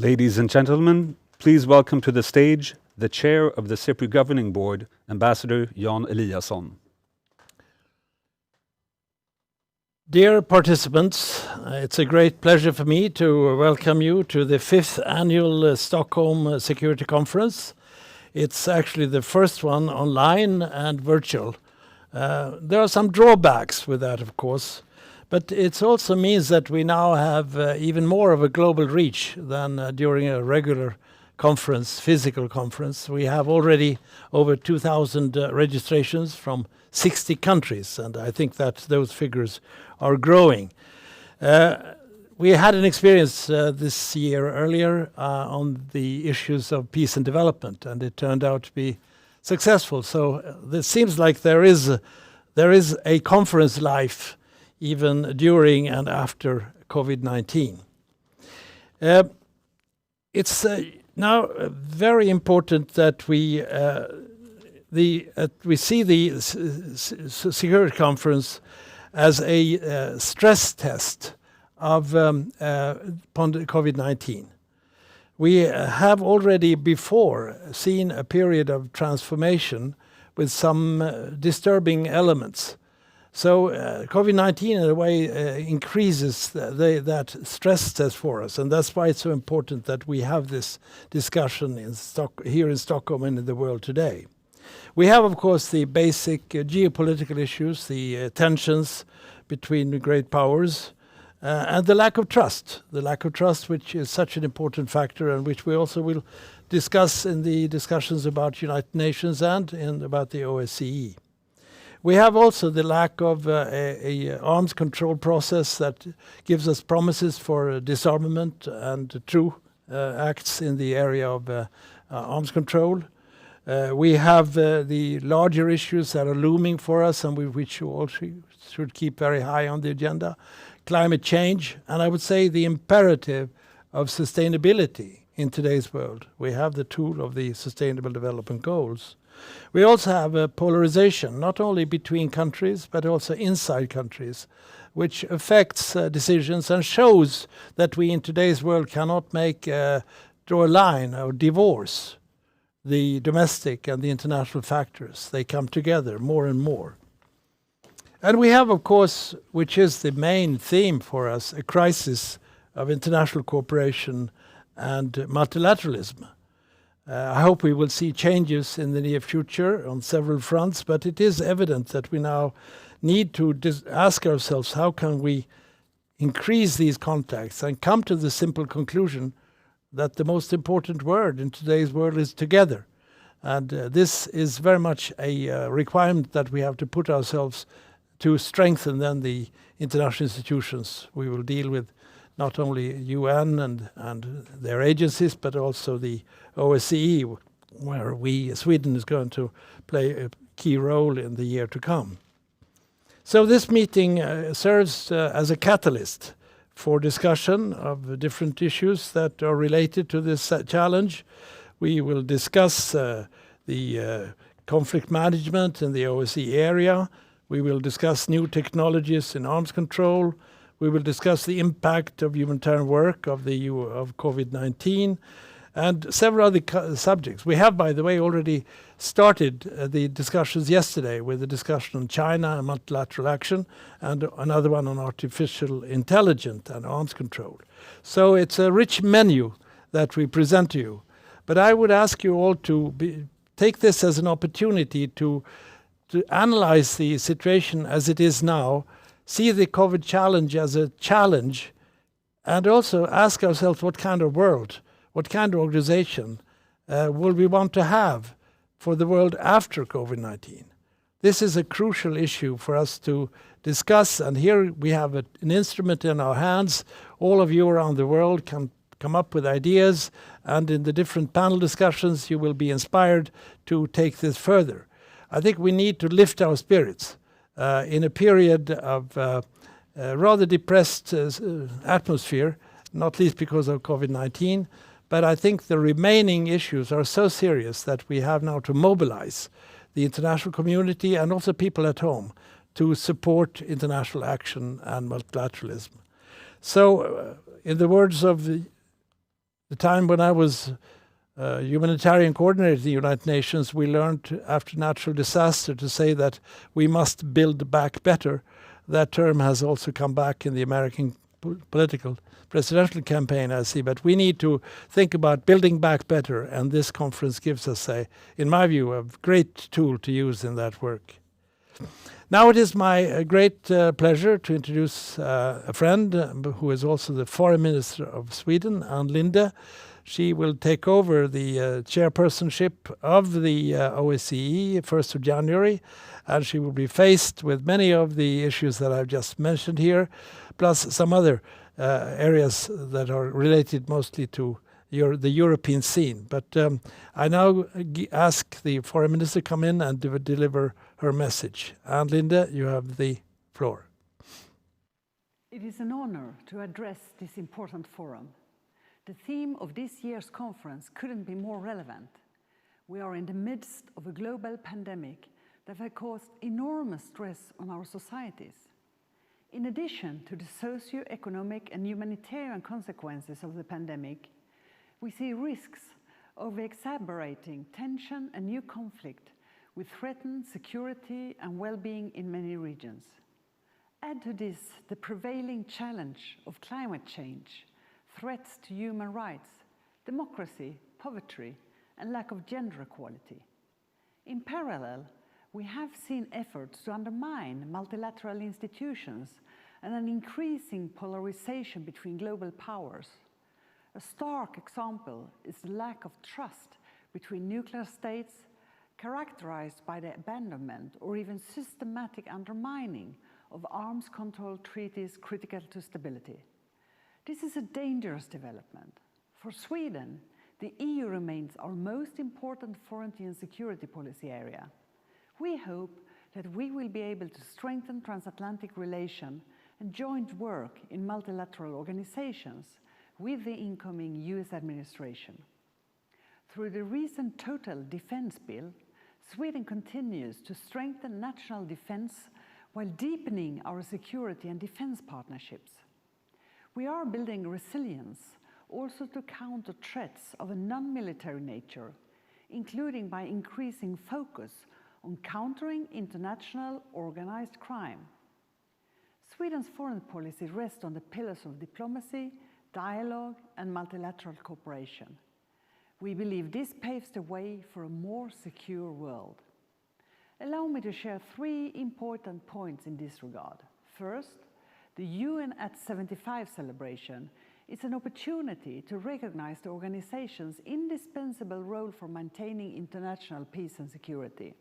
Ladies and gentlemen, please welcome to the stage the Chair of the Cypriot Governing Board, Ambassador Jan Eliasson. Dear participants, it's a great pleasure for me to welcome you to the 5th annual Stockholm Security Conference. It's actually the first one online and virtual. There are some drawbacks with that, of course, but it also means that we now have even more of a global reach than during a regular conference, physical conference. We have already over 2,000 registrations from 60 countries, and I think that those figures are growing. We had an experience this year earlier on the issues of peace and development, and it turned out to be successful. So it seems like there is a conference life even during and after COVID-19. It's now very important that we see the Security Conference as a stress test of COVID-19. We have already before seen a period of transformation with some disturbing elements. So COVID-19 in a way increases that stress test for us, and that's why it's so important that we have this discussion here in Stockholm and in the world today. We have, of course, the basic geopolitical issues, the tensions between the great powers, and the lack of trust which is such an important factor and which we also will discuss in the discussions about United Nations and about the OSCE. We have also the lack of a arms control process that gives us promises for disarmament and true acts in the area of arms control. We have the larger issues that are looming for us and which we also should keep very high on the agenda. Climate change, and I would say the imperative of sustainability in today's world. We have the tool of the Sustainable Development Goals. We also have a polarization, not only between countries, but also inside countries, which affects decisions and shows that we in today's world cannot draw a line or divorce the domestic and the international factors. They come together more and more. And we have, of course, which is the main theme for us, a crisis of international cooperation and multilateralism. I hope we will see changes in the near future on several fronts, but it is evident that we now need to ask ourselves, how can we increase these contacts and come to the simple conclusion that the most important word in today's world is together. And this is very much a requirement that we have to put ourselves to strengthen then the international institutions. We will deal with not only UN and their agencies, but also the OSCE, where Sweden is going to play a key role in the year to come. So this meeting serves as a catalyst for discussion of different issues that are related to this challenge. We will discuss the conflict management in the OSCE area. We will discuss new technologies in arms control. We will discuss the impact of humanitarian work of COVID-19 and several other subjects. We have, by the way, already started the discussions yesterday with the discussion on China and multilateral action and another one on artificial intelligence and arms control. So it's a rich menu that we present to you. But I would ask you all to take this as an opportunity to analyze the situation as it is now, see the COVID challenge as a challenge, and also ask ourselves what kind of world, what kind of organization will we want to have for the world after COVID-19. This is a crucial issue for us to discuss, and here we have an instrument in our hands. All of you around the world can come up with ideas, and in the different panel discussions you will be inspired to take this further. I think we need to lift our spirits in a period of rather depressed atmosphere, not least because of COVID-19, but I think the remaining issues are so serious that we have now to mobilize the international community and also people at home to support international action and multilateralism. So, in the words of the the time when I was humanitarian coordinator at the United Nations, we learned after natural disaster to say that we must build back better. That term has also come back in the American presidential campaign, I see. But we need to think about building back better, and this conference gives us, in my view, a great tool to use in that work. Now it is my great pleasure to introduce a friend who is also the Foreign Minister of Sweden, Ann Linde. She will take over the chairpersonship of the OSCE 1st of January, and she will be faced with many of the issues that I've just mentioned here, plus some other areas that are related mostly to the European scene. But I now ask the Foreign Minister to come in and deliver her message. Ann Linde, you have the floor. It is an honor to address this important forum. The theme of this year's conference couldn't be more relevant. We are in the midst of a global pandemic that has caused enormous stress on our societies. In addition to the socio-economic and humanitarian consequences of the pandemic, we see risks of exacerbating tension and new conflict with threatened security and well-being in many regions. Add to this the prevailing challenge of climate change, threats to human rights, democracy, poverty, and lack of gender equality. In parallel, we have seen efforts to undermine multilateral institutions and an increasing polarization between global powers. A stark example is the lack of trust between nuclear states, characterized by the abandonment or even systematic undermining of arms control treaties critical to stability. This is a dangerous development. For Sweden, the EU remains our most important foreign and security policy area. We hope that we will be able to strengthen transatlantic relations and joint work in multilateral organizations with the incoming US administration. Through the recent Total Defense Bill, Sweden continues to strengthen national defense while deepening our security and defense partnerships. We are building resilience also to counter threats of a non-military nature, including by increasing focus on countering international organized crime. Sweden's foreign policy rests on the pillars of diplomacy, dialogue, and multilateral cooperation. We believe this paves the way for a more secure world. Allow me to share 3 important points in this regard. First, the UN at 75 celebration is an opportunity to recognize the organization's indispensable role for maintaining international peace and security.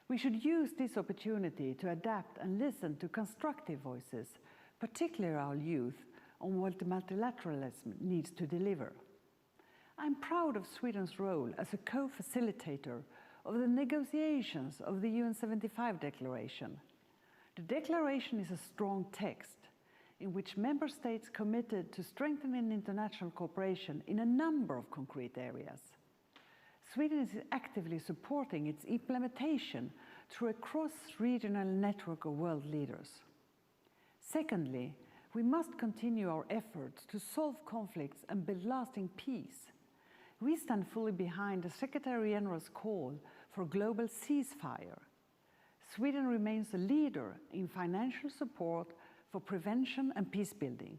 We should use this opportunity to adapt and listen to constructive voices, particularly our youth, on what the multilateralism needs to deliver. I'm proud of Sweden's role as a co-facilitator of the negotiations of the UN 75 declaration. The declaration is a strong text in which member states committed to strengthening international cooperation in a number of concrete areas. Sweden is actively supporting its implementation through a cross-regional network of world leaders. Secondly, we must continue our efforts to solve conflicts and build lasting peace. We stand fully behind the Secretary General's call for global ceasefire. Sweden remains a leader in financial support for prevention and peace building.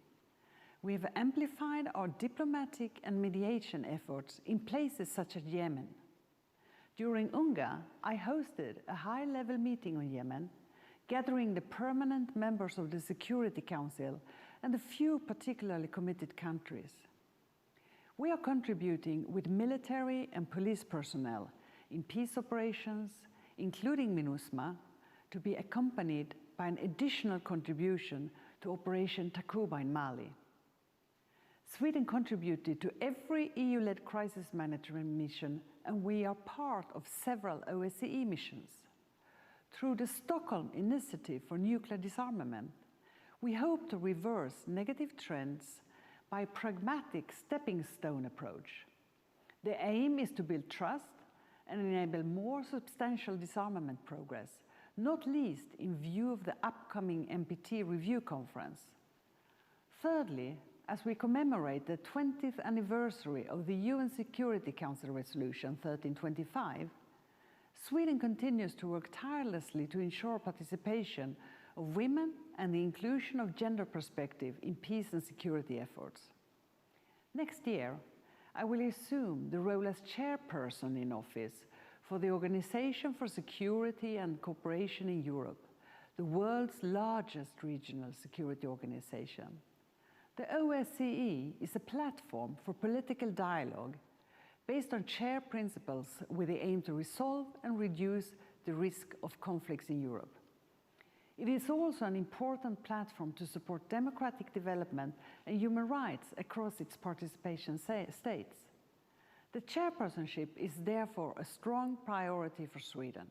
We have amplified our diplomatic and mediation efforts in places such as Yemen. During UNGA, I hosted a high-level meeting on Yemen, gathering the permanent members of the Security Council and a few particularly committed countries. We are contributing with military and police personnel in peace operations, including MINUSMA, to be accompanied by an additional contribution to Operation Takuba in Mali. Sweden contributed to every EU-led crisis management mission, and we are part of several OSCE missions. Through the Stockholm Initiative for Nuclear Disarmament, we hope to reverse negative trends by a pragmatic stepping stone approach. The aim is to build trust and enable more substantial disarmament progress, not least in view of the upcoming NPT review conference. Thirdly, as we commemorate the 20th anniversary of the UN Security Council Resolution 1325, Sweden continues to work tirelessly to ensure participation of women and the inclusion of gender perspective in peace and security efforts. Next year, I will assume the role as chairperson in office for the Organization for Security and Cooperation in Europe, the world's largest regional security organization. The OSCE is a platform for political dialogue based on shared principles with the aim to resolve and reduce the risk of conflicts in Europe. It is also an important platform to support democratic development and human rights across its participation states. The chairpersonship is therefore a strong priority for Sweden.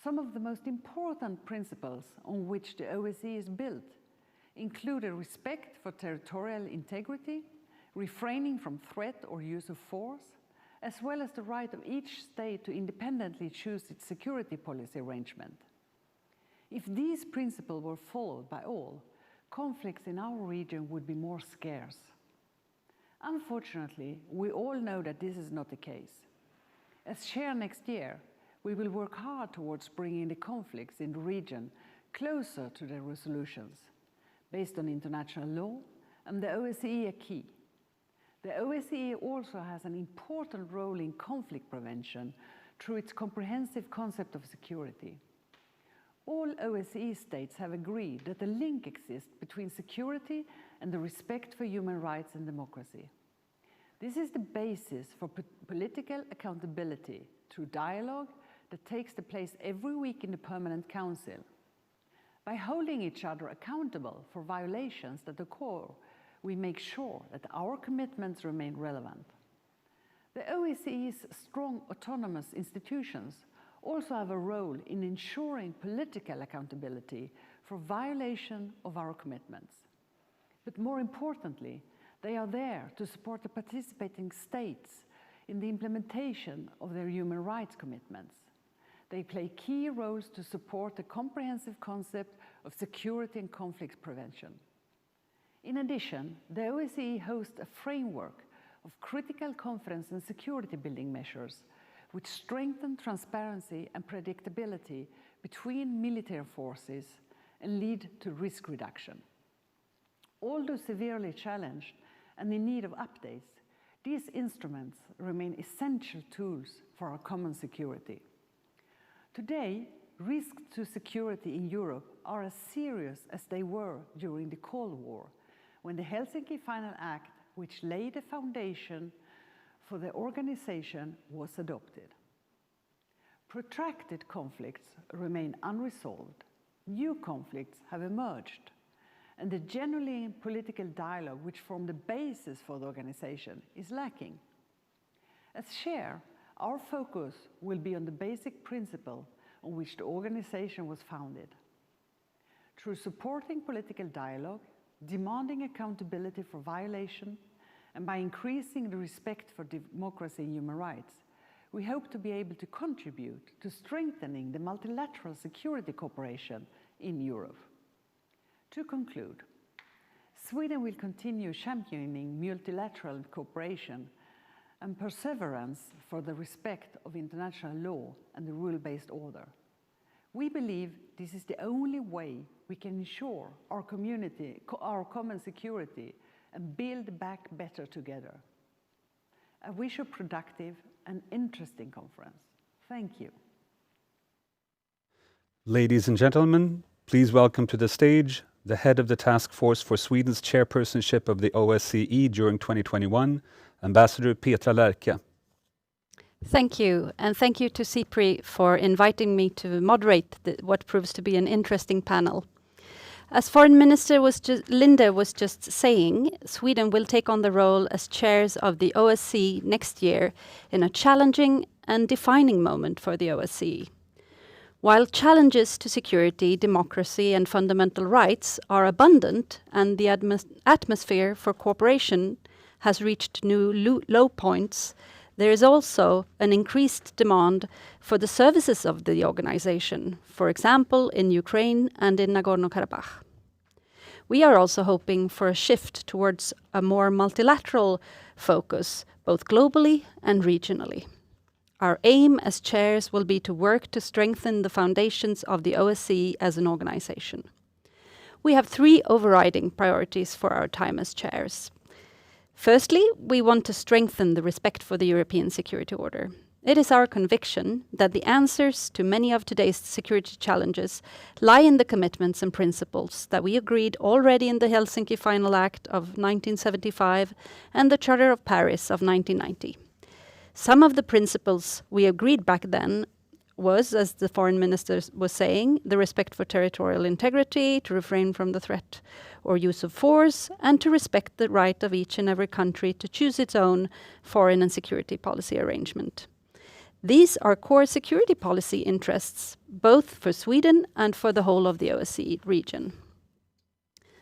Some of the most important principles on which the OSCE is built include a respect for territorial integrity, refraining from threat or use of force, as well as the right of each state to independently choose its security policy arrangement. If these principles were followed by all, conflicts in our region would be more scarce. Unfortunately, we all know that this is not the case. As chair next year, we will work hard towards bringing the conflicts in the region closer to their resolutions, based on international law and the OSCE acquis. The OSCE also has an important role in conflict prevention through its comprehensive concept of security. All OSCE states have agreed that a link exists between security and the respect for human rights and democracy. This is the basis for political accountability through dialogue that takes place every week in the Permanent Council. By holding each other accountable for violations that occur, we make sure that our commitments remain relevant. The OSCE's strong autonomous institutions also have a role in ensuring political accountability for violation of our commitments. But more importantly, they are there to support the participating states in the implementation of their human rights commitments. They play key roles to support the comprehensive concept of security and conflict prevention. In addition, the OSCE hosts a framework of critical confidence and security building measures which strengthen transparency and predictability between military forces and lead to risk reduction. Although severely challenged and in need of updates, these instruments remain essential tools for our common security. Today, risks to security in Europe are as serious as they were during the Cold War, when the Helsinki Final Act, which laid the foundation for the organization, was adopted. Protracted conflicts remain unresolved. New conflicts have emerged, and the genuine political dialogue which formed the basis for the organization is lacking. As chair, our focus will be on the basic principle on which the organization was founded. Through supporting political dialogue, demanding accountability for violation, and by increasing the respect for democracy and human rights, we hope to be able to contribute to strengthening the multilateral security cooperation in Europe. To conclude, Sweden will continue championing multilateral cooperation and perseverance for the respect of international law and the rule-based order. We believe this is the only way we can ensure our common security and build back better together. I wish a productive and interesting conference. Thank you. Ladies and gentlemen, please welcome to the stage the head of the task force for Sweden's chairpersonship of the OSCE during 2021, Ambassador Petra Lärke. Thank you, and thank you to CIPRI for inviting me to moderate what proves to be an interesting panel. As Foreign Minister Linda was just saying, Sweden will take on the role as chairs of the OSCE next year in a challenging and defining moment for the OSCE. While challenges to security, democracy and fundamental rights are abundant and the atmosphere for cooperation has reached new low points, there is also an increased demand for the services of the organization, for example, in Ukraine and in Nagorno-Karabakh. we are also hoping for a shift towards a more multilateral focus, both globally and regionally. Our aim as chairs will be to work to strengthen the foundations of the OSCE as an organization. We have 3 overriding priorities for our time as chairs. Firstly, we want to strengthen the respect for the European security order. It is our conviction that the answers to many of today's security challenges lie in the commitments and principles that we agreed already in the Helsinki Final Act of 1975 and the Charter of Paris of 1990. Some of the principles we agreed back then was, as the foreign minister was saying, the respect for territorial integrity, to refrain from the threat or use of force, and to respect the right of each and every country to choose its own foreign and security policy arrangement. These are core security policy interests, both for Sweden and for the whole of the OSCE region.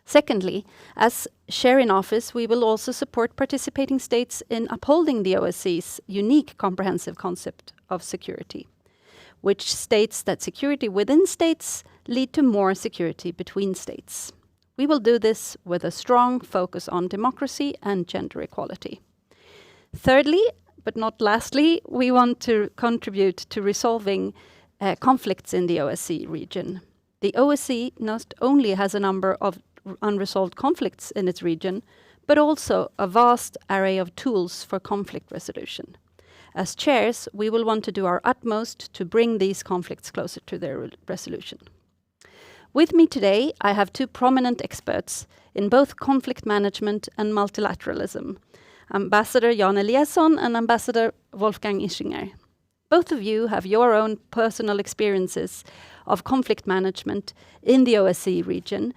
Secondly, as chair in office, we will also support participating states in upholding the OSCE's unique comprehensive concept of security, which states that security within states lead to more security between states. We will do this with a strong focus on democracy and gender equality. Thirdly, but not lastly, we want to contribute to resolving conflicts in the OSCE region. The OSCE not only has a number of unresolved conflicts in its region, but also a vast array of tools for conflict resolution. As chairs, we will want to do our utmost to bring these conflicts closer to their resolution. With me today, I have 2 prominent experts in both conflict management and multilateralism, Ambassador Jan Eliasson and Ambassador Wolfgang Ischinger. Both of you have your own personal experiences of conflict management in the OSCE region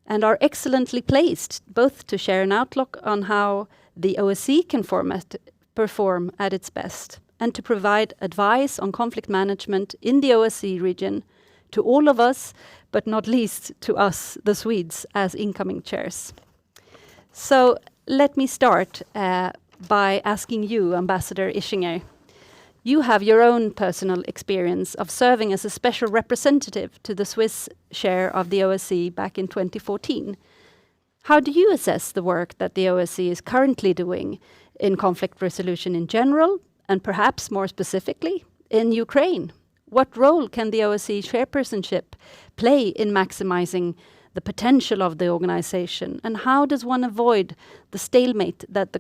and are excellently placed both to share an outlook on how the OSCE can perform at its best and to provide advice on conflict management in the OSCE region to all of us, but not least to us, the Swedes, as incoming chairs. So let me start by asking you, Ambassador Ischinger. You have your own personal experience of serving as a special representative to the Swiss chair of the OSCE back in 2014. How do you assess the work that the OSCE is currently doing in conflict resolution in general, and perhaps more specifically, in Ukraine? What role can the OSCE chairpersonship play in maximizing the potential of the organization, and how does one avoid the stalemate that the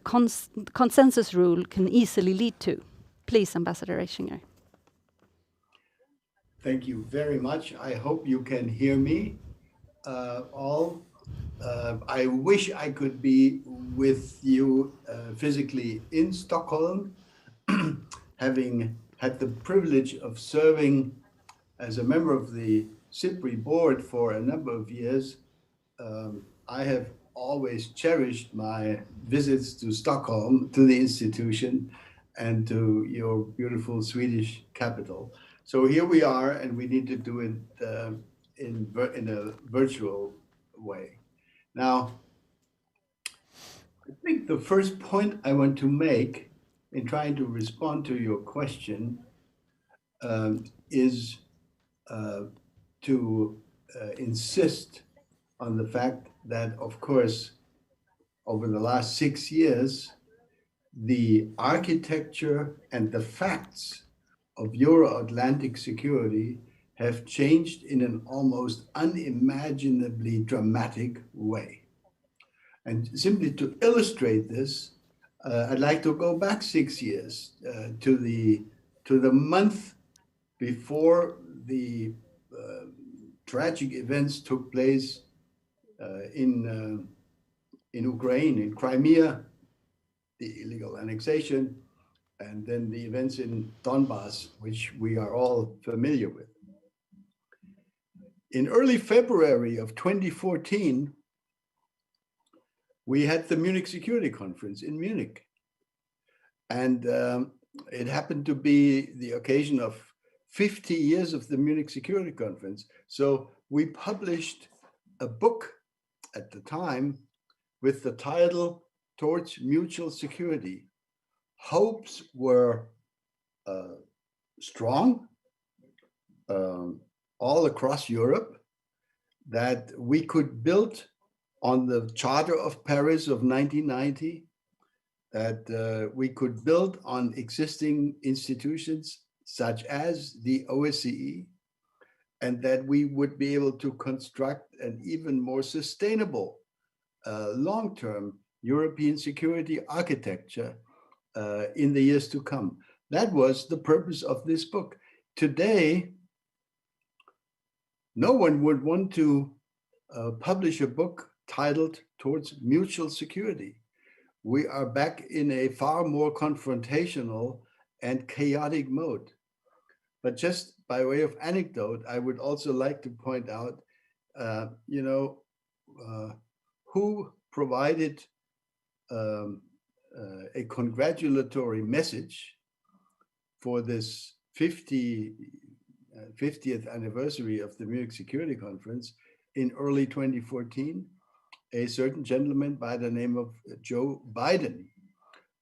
consensus rule can easily lead to? Please, Ambassador Ischinger. Thank you very much. I hope you can hear me all. I wish I could be with you physically in Stockholm, having had the privilege of serving as a member of the SIPRI board for a number of years. I have always cherished my visits to Stockholm, to the institution, and to your beautiful Swedish capital. So here we are, and we need to do it in a virtual way. Now, I think the first point I want to make in trying to respond to your question is to insist on the fact that, of course, over the last 6 years, the architecture and the facts of Euro-Atlantic security have changed in an almost unimaginably dramatic way. And simply to illustrate this, I'd like to go back 6 years to the month before the tragic events took place in Ukraine, in Crimea, the illegal annexation, and then the events in Donbass, which we are all familiar with. In early February of 2014, we had the Munich Security Conference in Munich. And it happened to be the occasion of 50 years of the Munich Security Conference. So we published a book at the time with the title Towards Mutual Security. Hopes were strong all across Europe that we could build on the Charter of Paris of 1990, that we could build on existing institutions such as the OSCE, and that we would be able to construct an even more sustainable long-term European security architecture in the years to come. That was the purpose of this book. Today, no one would want to publish a book titled Towards Mutual Security. We are back in a far more confrontational and chaotic mode. But just by way of anecdote, I would also like to point out, who provided a congratulatory message for this 50th anniversary of the Munich Security Conference in early 2014, a certain gentleman by the name of Joe Biden,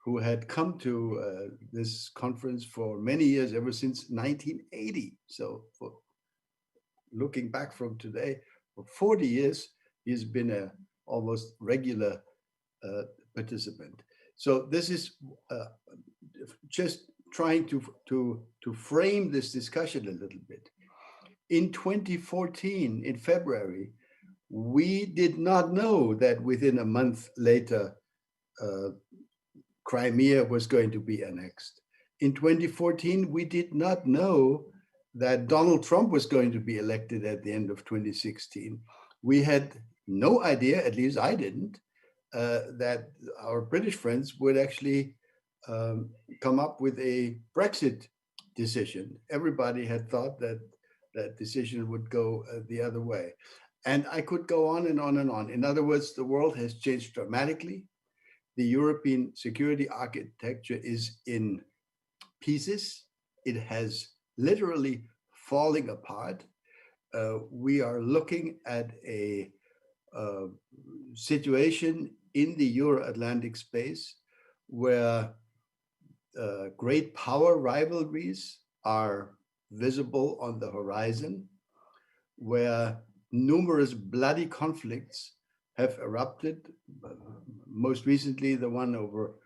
who had come to this conference for many years, ever since 1980. So for looking back from today, for 40 years, he's been a almost regular participant. So this is just trying to frame this discussion a little bit. In 2014, in February, we did not know that within a month later, Crimea was going to be annexed. In 2014, we did not know that Donald Trump was going to be elected at the end of 2016. We had no idea, at least I didn't, that our British friends would actually come up with a Brexit decision. Everybody had thought that that decision would go the other way. And I could go on and on and on. In other words, the world has changed dramatically. The European security architecture is in pieces. It has literally falling apart. We are looking at a situation in the Euro-Atlantic space where great power rivalries are visible on the horizon, where numerous bloody conflicts have erupted, most recently the one over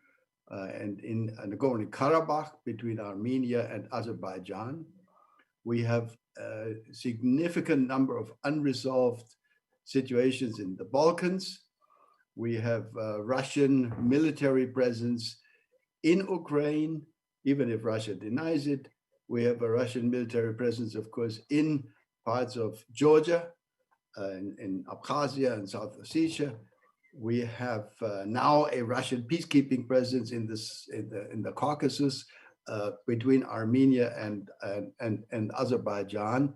and in Nagorno-Karabakh between Armenia and Azerbaijan. We have a significant number of unresolved situations in the Balkans. We have Russian military presence in Ukraine, even if Russia denies it. We have a Russian military presence, of course, in parts of Georgia, in Abkhazia and South Ossetia. We have now a Russian peacekeeping presence in the Caucasus between Armenia and Azerbaijan.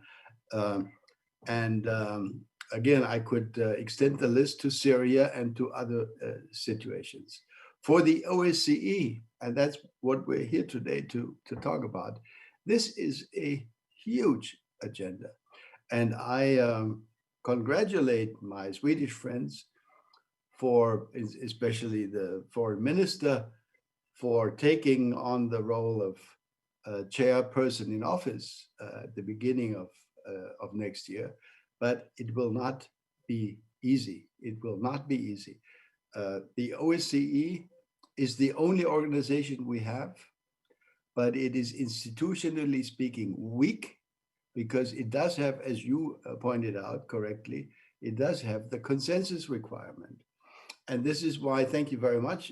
Again, I could extend the list to Syria and to other situations. For the OSCE, and that's what we're here today to talk about, this is a huge agenda. And I congratulate my Swedish friends for, especially the foreign minister, for taking on the role of chairperson in office at the beginning of next year. But it will not be easy. It will not be easy. The OSCE is the only organization we have, but it is institutionally speaking weak, because it does have, as you pointed out correctly, it does have the consensus requirement. And this is why, thank you very much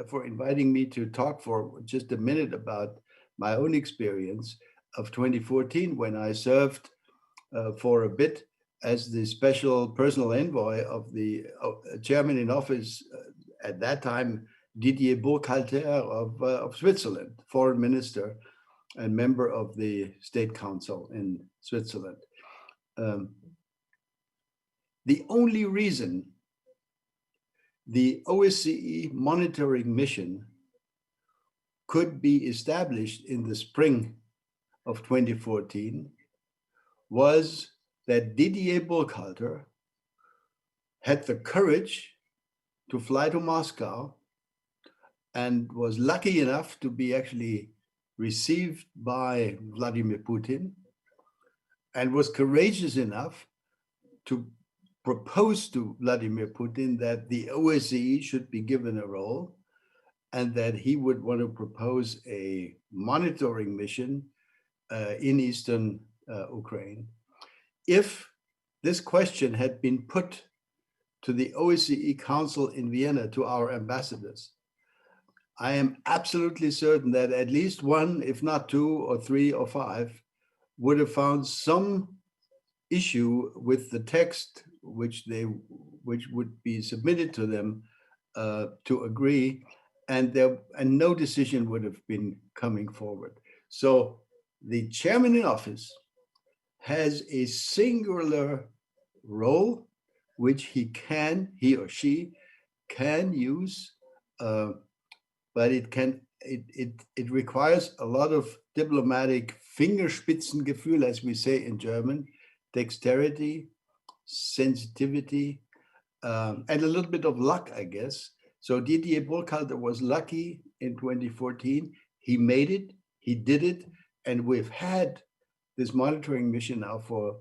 for inviting me to talk for just a minute about my own experience of 2014, when I served for a bit as the special personal envoy of the chairman in office at that time, Didier Burkhalter of Switzerland, foreign minister and member of the State Council in Switzerland. The only reason the OSCE monitoring mission could be established in the spring of 2014 was that Didier Burkhalter had the courage to fly to Moscow and was lucky enough to be actually received by Vladimir Putin, and was courageous enough to proposed to Vladimir Putin that the OSCE should be given a role, and that he would want to propose a monitoring mission in eastern Ukraine. If this question had been put to the OSCE Council in Vienna, to our ambassadors, I am absolutely certain that at least one, if not two or three or five, would have found some issue with the text which would be submitted to them to agree, and no decision would have been coming forward. So the chairman in office has a singular role which he or she can use, but it requires a lot of diplomatic Fingerspitzengefühl, as we say in German, dexterity, sensitivity, and a little bit of luck, I guess. So Didier Burkhalter was lucky in 2014. He made it, he did it, and we've had this monitoring mission now for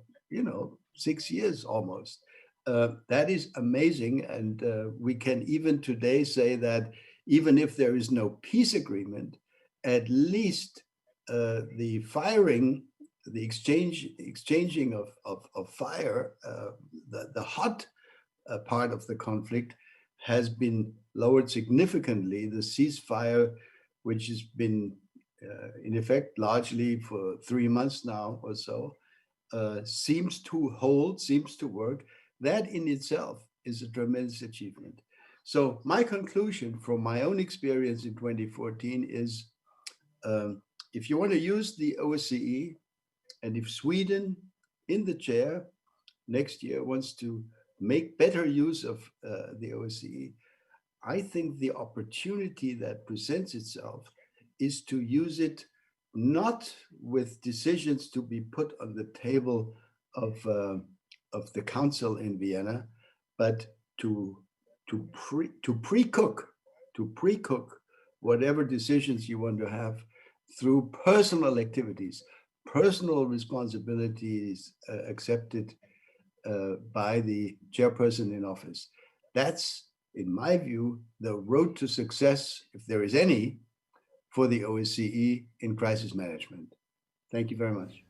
6 years almost. That is amazing, and we can even today say that even if there is no peace agreement, at least the firing, the exchanging of fire, the hot part of the conflict has been lowered significantly. The ceasefire, which has been in effect largely for 3 months now or so, seems to hold, seems to work. That in itself is a tremendous achievement. So my conclusion from my own experience in 2014 is, if you want to use the OSCE, and if Sweden in the chair next year wants to make better use of the OSCE, I think the opportunity that presents itself is to use it not with decisions to be put on the table of the council in Vienna, but to pre-cook whatever decisions you want to have through personal activities, personal responsibilities accepted by the chairperson in office. That's, in my view, the road to success, if there is any, for the OSCE in crisis management. Thank you very much.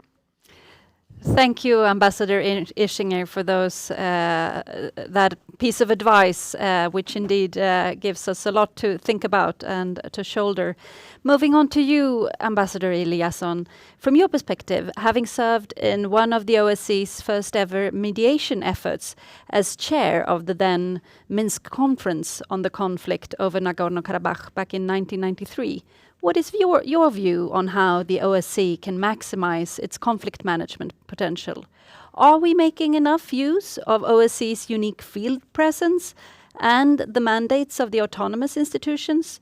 Thank you, Ambassador Ischinger, for that piece of advice, which indeed gives us a lot to think about and to shoulder. Moving on to you, Ambassador Eliasson, from your perspective, having served in one of the OSCE's first ever mediation efforts as chair of the then Minsk Conference on the conflict over Nagorno-Karabakh back in 1993, what is your view on how the OSCE can maximize its conflict management potential? Are we making enough use of OSCE's unique field presence and the mandates of the autonomous institutions,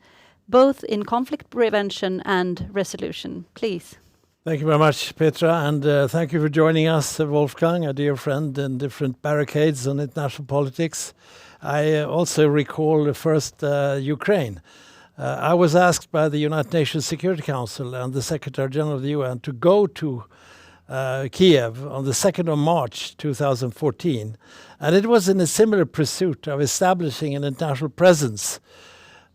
both in conflict prevention and resolution? Please. Thank you very much, Petra, and thank you for joining us, Wolfgang, a dear friend in different barricades on international politics. I also recall the first Ukraine. I was asked by the United Nations Security Council and the Secretary General of the UN to go to Kiev on the 2nd of March 2014. And it was in a similar pursuit of establishing an international presence.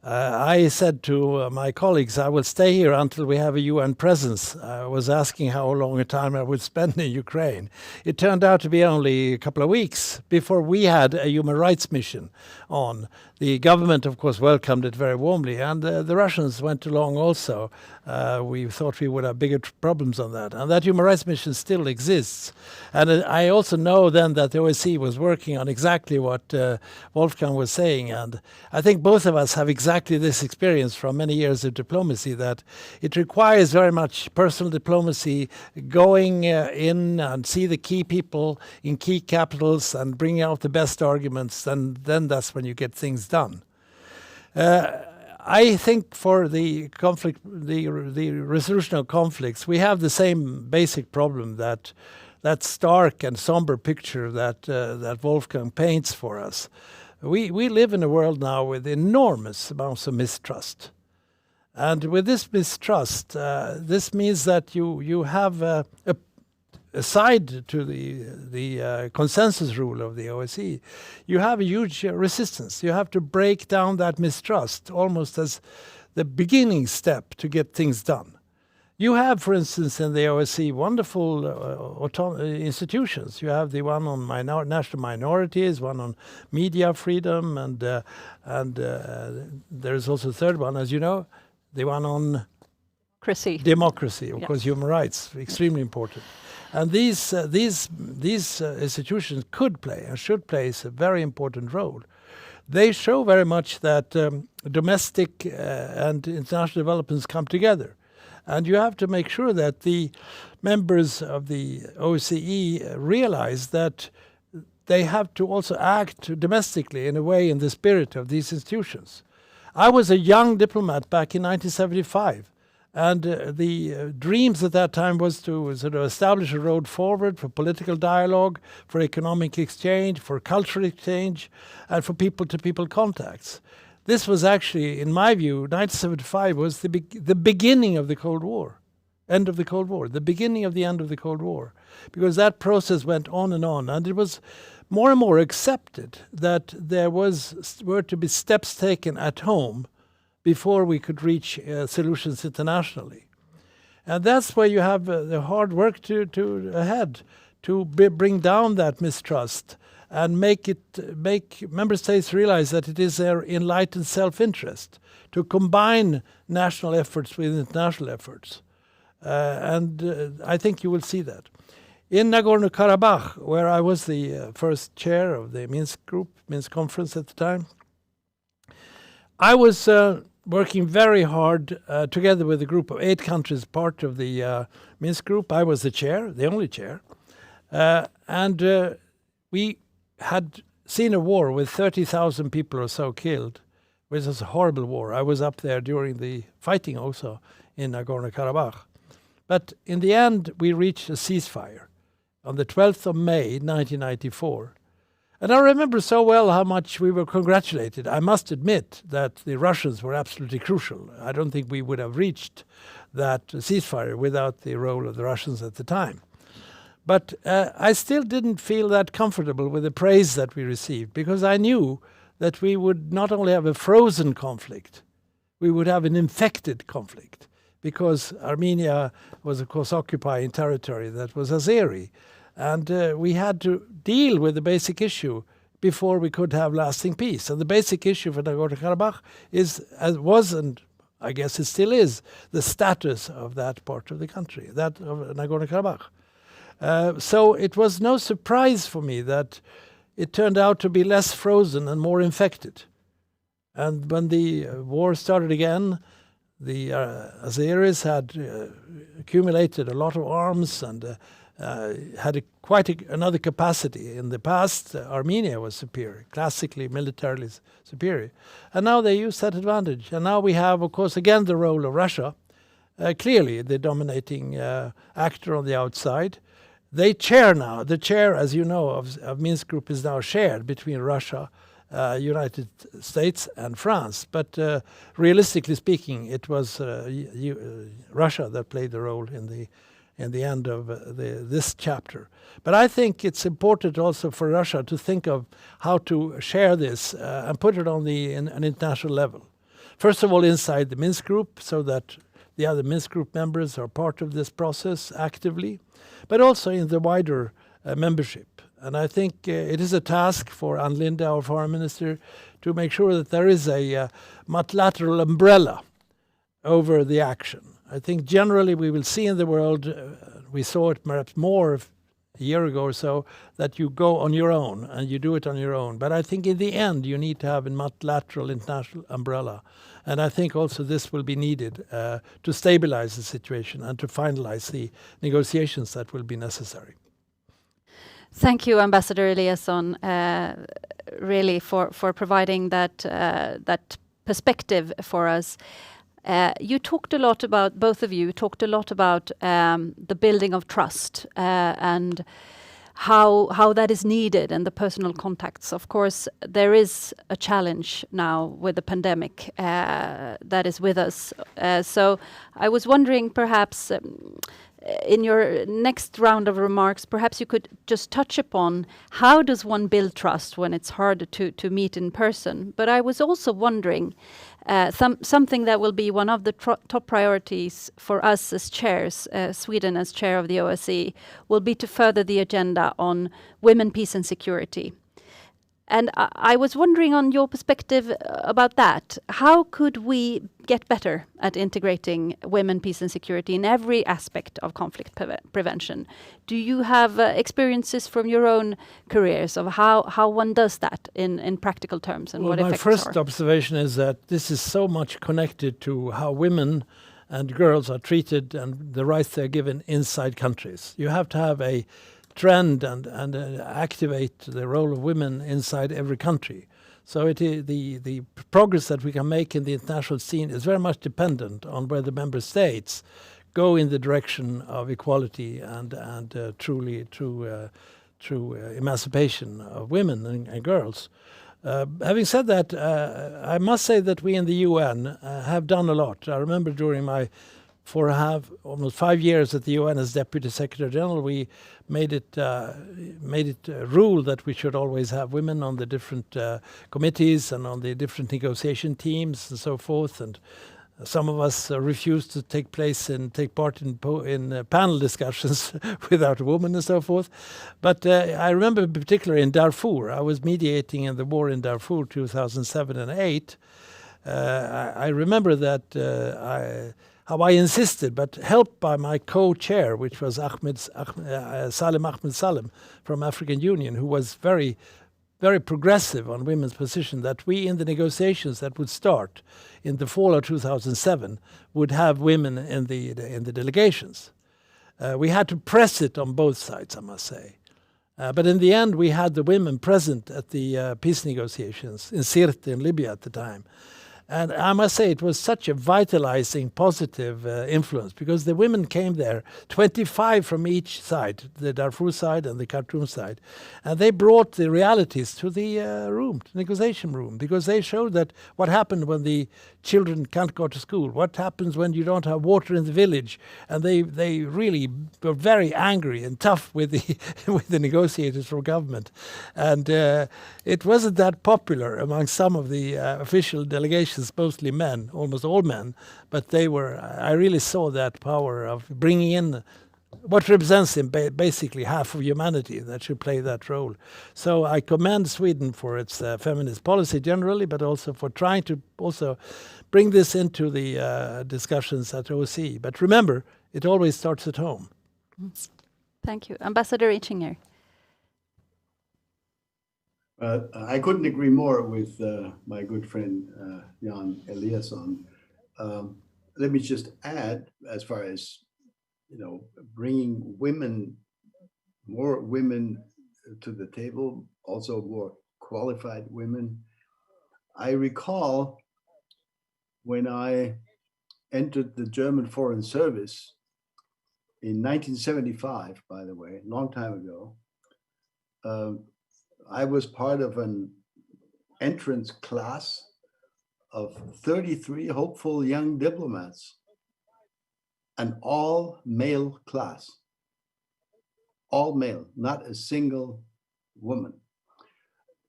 I said to my colleagues, I will stay here until we have a UN presence. I was asking how long a time I would spend in Ukraine. It turned out to be only a couple of weeks before we had a human rights mission on. The government, of course, welcomed it very warmly, and the Russians went along also. We thought we would have bigger problems on that. And that human rights mission still exists. And I also know then that the OSCE was working on exactly what Wolfgang was saying. And I think both of us have exactly this experience from many years of diplomacy, that it requires very much personal diplomacy, going in and see the key people in key capitals and bringing out the best arguments, and then that's when you get things done. I think for the conflict, the resolution of conflicts, we have the same basic problem, that stark and somber picture that Wolfgang paints for us. We live in a world now with enormous amounts of mistrust. And with this mistrust, this means that you have a aside to the consensus rule of the OSCE, you have a huge resistance. You have to break down that mistrust almost as the beginning step to get things done. You have, for instance, in the OSCE, wonderful institutions. You have the one on national minorities, one on media freedom, and there's also a third one, as you know, the one on democracy, of course, human rights, extremely important. And these institutions could play and should play a very important role. They show very much that domestic and international developments come together. And you have to make sure that the members of the OSCE realize that they have to also act domestically in a way in the spirit of these institutions. I was a young diplomat back in 1975. And the dreams at that time was to sort of establish a road forward for political dialogue, for economic exchange, for cultural exchange, and for people-to-people contacts. This was actually, in my view, 1975 was the beginning of the Cold War, end of the Cold War, the beginning of the end of the Cold War, because that process went on, and it was more and more accepted that there were to be steps taken at home before we could reach solutions internationally. And that's where you have the hard work ahead to bring down that mistrust and make member states realize that it is their enlightened self-interest to combine national efforts with international efforts. And I think you will see that. In Nagorno-Karabakh, where I was the first chair of the Minsk conference at the time, I was working very hard together with a group of 8 countries, part of the Minsk group. I was the chair, the only chair. And we had seen a war with 30,000 people or so killed, which was a horrible war. I was up there during the fighting also in Nagorno-Karabakh. But in the end, we reached a ceasefire on the 12th of May, 1994. And I remember so well how much we were congratulated. I must admit that the Russians were absolutely crucial. I don't think we would have reached that ceasefire without the role of the Russians at the time. But I still didn't feel that comfortable with the praise that we received, because I knew that we would not only have a frozen conflict, we would have an infected conflict, because Armenia was, of course, occupying territory that was Azeri. And we had to deal with the basic issue before we could have lasting peace. And the basic issue for Nagorno-Karabakh was, and I guess it still is, the status of that part of the country, that of Nagorno-Karabakh. So it was no surprise for me that it turned out to be less frozen and more infected. And when the war started again, the Azeris had accumulated a lot of arms and had quite another capacity. In the past, Armenia was superior, classically militarily superior. And now they use that advantage. And now we have, of course, again the role of Russia, clearly the dominating actor on the outside. They chair now. The chair, as you know, of Minsk Group is now shared between Russia, United States and France. But realistically speaking, it was Russia that played the role in the end of this chapter. But I think it's important also for Russia to think of how to share this and put it on an international level. First of all, inside the Minsk Group, so that the other Minsk Group members are part of this process actively, but also in the wider membership. And I think it is a task for Ann Linde, our foreign minister, to make sure that there is a multilateral umbrella over the action. I think generally we will see in the world, we saw it perhaps more a year ago or so, that you go on your own and you do it on your own. But I think in the end you need to have a multilateral international umbrella. And I think also this will be needed to stabilize the situation and to finalize the negotiations that will be necessary. Thank you, Ambassador Eliasson, really for providing that perspective for us. You talked a lot about, both of you talked a lot about the building of trust and how that is needed and the personal contacts. Of course, there is a challenge now with the pandemic that is with us. So I was wondering perhaps in your next round of remarks, perhaps you could just touch upon how does one build trust when it's hard to meet in person. But I was also wondering, something that will be one of the top priorities for us as chairs, Sweden as chair of the OSCE, will be to further the agenda on women, peace and security. And I was wondering on your perspective about that. How could we get better at integrating women, peace and security in every aspect of conflict prevention? Do you have experiences from your own careers of how one does that in practical terms and what effects are? My first observation is that this is so much connected to how women and girls are treated and the rights they're given inside countries. You have to have a trend and activate the role of women inside every country. So the progress that we can make in the international scene is very much dependent on where the member states go in the direction of equality and true emancipation of women and girls. Having said that, I must say that we in the UN have done a lot. I remember during my almost 5 years at the UN as Deputy Secretary General, we made it a rule that we should always have women on the different committees and on the different negotiation teams and so forth. And some of us refused to take part in panel discussions without a woman and so forth. But I remember particularly in Darfur, I was mediating in the war in Darfur 2007 and 2008. I remember that how I insisted, but helped by my co-chair, which was Salem Ahmed Salem from African Union, who was very, very progressive on women's position, that we in the negotiations that would start in the fall of 2007 would have women in the delegations. We had to press it on both sides, I must say. But in the end, we had the women present at the peace negotiations in Sirte in Libya at the time. And I must say it was such a vitalizing, positive influence, because the women came there, 25 from each side, the Darfur side and the Khartoum side. And they brought the realities to the negotiation room, because they showed that what happened when the children can't go to school, what happens when you don't have water in the village. And they really were very angry and tough with the negotiators from government. And it wasn't that popular among some of the official delegations, mostly men, almost all men, but I really saw that power of bringing in what represents basically half of humanity that should play that role. So I commend Sweden for its feminist policy generally, but also for trying to also bring this into the discussions at OSCE. But remember, it always starts at home. Thank you. Ambassador Itchinger. I couldn't agree more with my good friend Jan Eliasson. Let me just add, as far as bringing more women to the table, also more qualified women. I recall when I entered the German Foreign Service in 1975, by the way, a long time ago. I was part of an entrance class of 33 hopeful young diplomats, an all-male class, all male, not a single woman.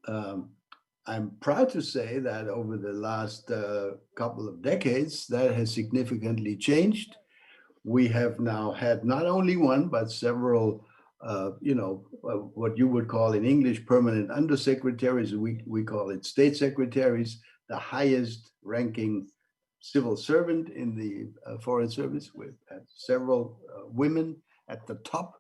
I'm proud to say that over the last couple of decades, that has significantly changed. We have now had not only one, but several what you would call in English permanent undersecretaries. We call it state secretaries, the highest ranking civil servant in the Foreign Service. We've had several women at the top.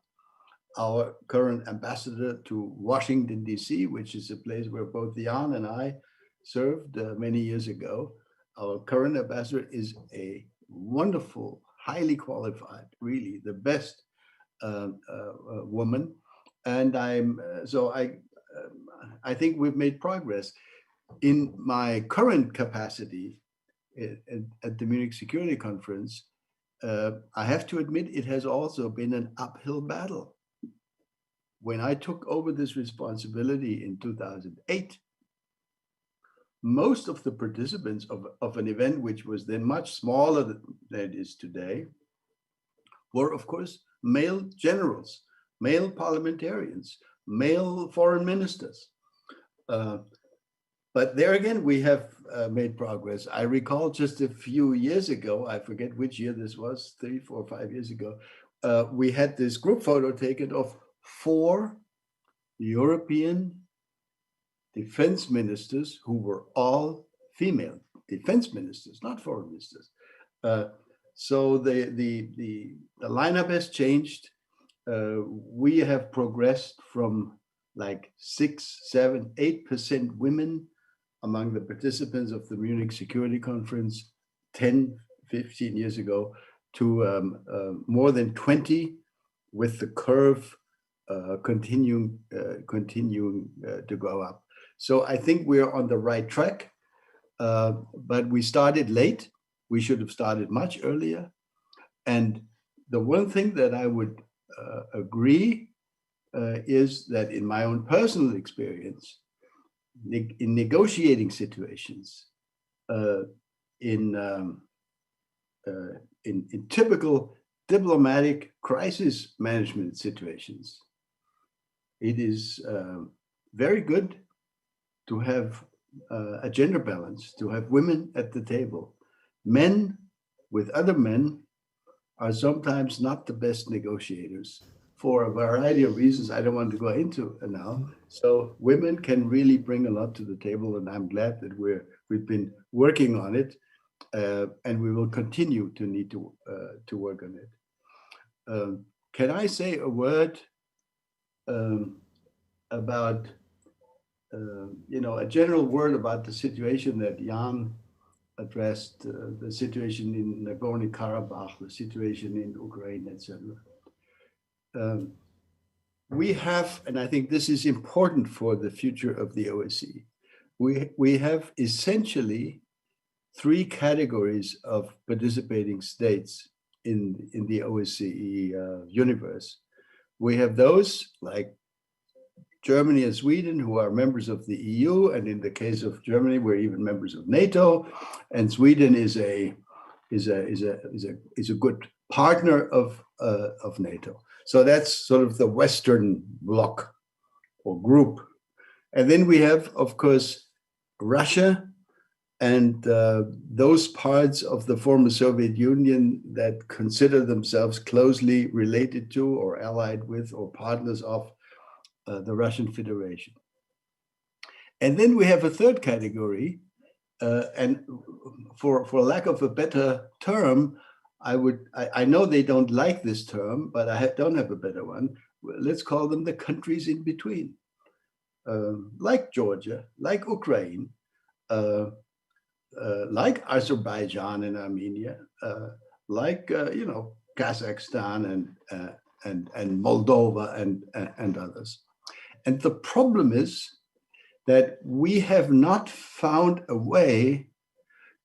Our current ambassador to Washington, D.C., which is a place where both Jan and I served many years ago. Our current ambassador is a wonderful, highly qualified, really the best woman, and I think we've made progress. In my current capacity at the Munich Security Conference, I have to admit it has also been an uphill battle. When I took over this responsibility in 2008, most of the participants of an event which was then much smaller than it is today were, of course, male generals, male parliamentarians, male foreign ministers. But there again, we have made progress. I recall just a few years ago, I forget which year this was, 3, 4, 5 years ago, we had this group photo taken of 4 European defense ministers who were all female defense ministers, not foreign ministers. So the lineup has changed. We have progressed from like 6, 7, 8% women among the participants of the Munich Security Conference 10, 15 years ago to more than 20, with the curve continuing to go up. So I think we're on the right track, but we started late. We should have started much earlier. And the one thing that I would agree is that in my own personal experience, in negotiating situations, in typical diplomatic crisis management situations, it is very good to have a gender balance, to have women at the table. Men with other men are sometimes not the best negotiators for a variety of reasons I don't want to go into now. So women can really bring a lot to the table, and I'm glad that we've been working on it, and we will continue to need to work on it. Can I say a word about a general word about the situation that Jan addressed, the situation in Nagorno-Karabakh, the situation in Ukraine, etc. We have, and I think this is important for the future of the OSCE, we have essentially 3 categories of participating states in the OSCE universe. We have those like Germany and Sweden, who are members of the EU, and in the case of Germany, we're even members of NATO, and Sweden is a good partner of NATO. So that's sort of the Western bloc or group. And then we have, of course, Russia and those parts of the former Soviet Union that consider themselves closely related to or allied with or partners of the Russian Federation. And then we have a third category, and for lack of a better term, I know they don't like this term, but I don't have a better one. Let's call them the countries in between, like Georgia, like Ukraine, like Azerbaijan and Armenia, like Kazakhstan and Moldova and others. And the problem is that we have not found a way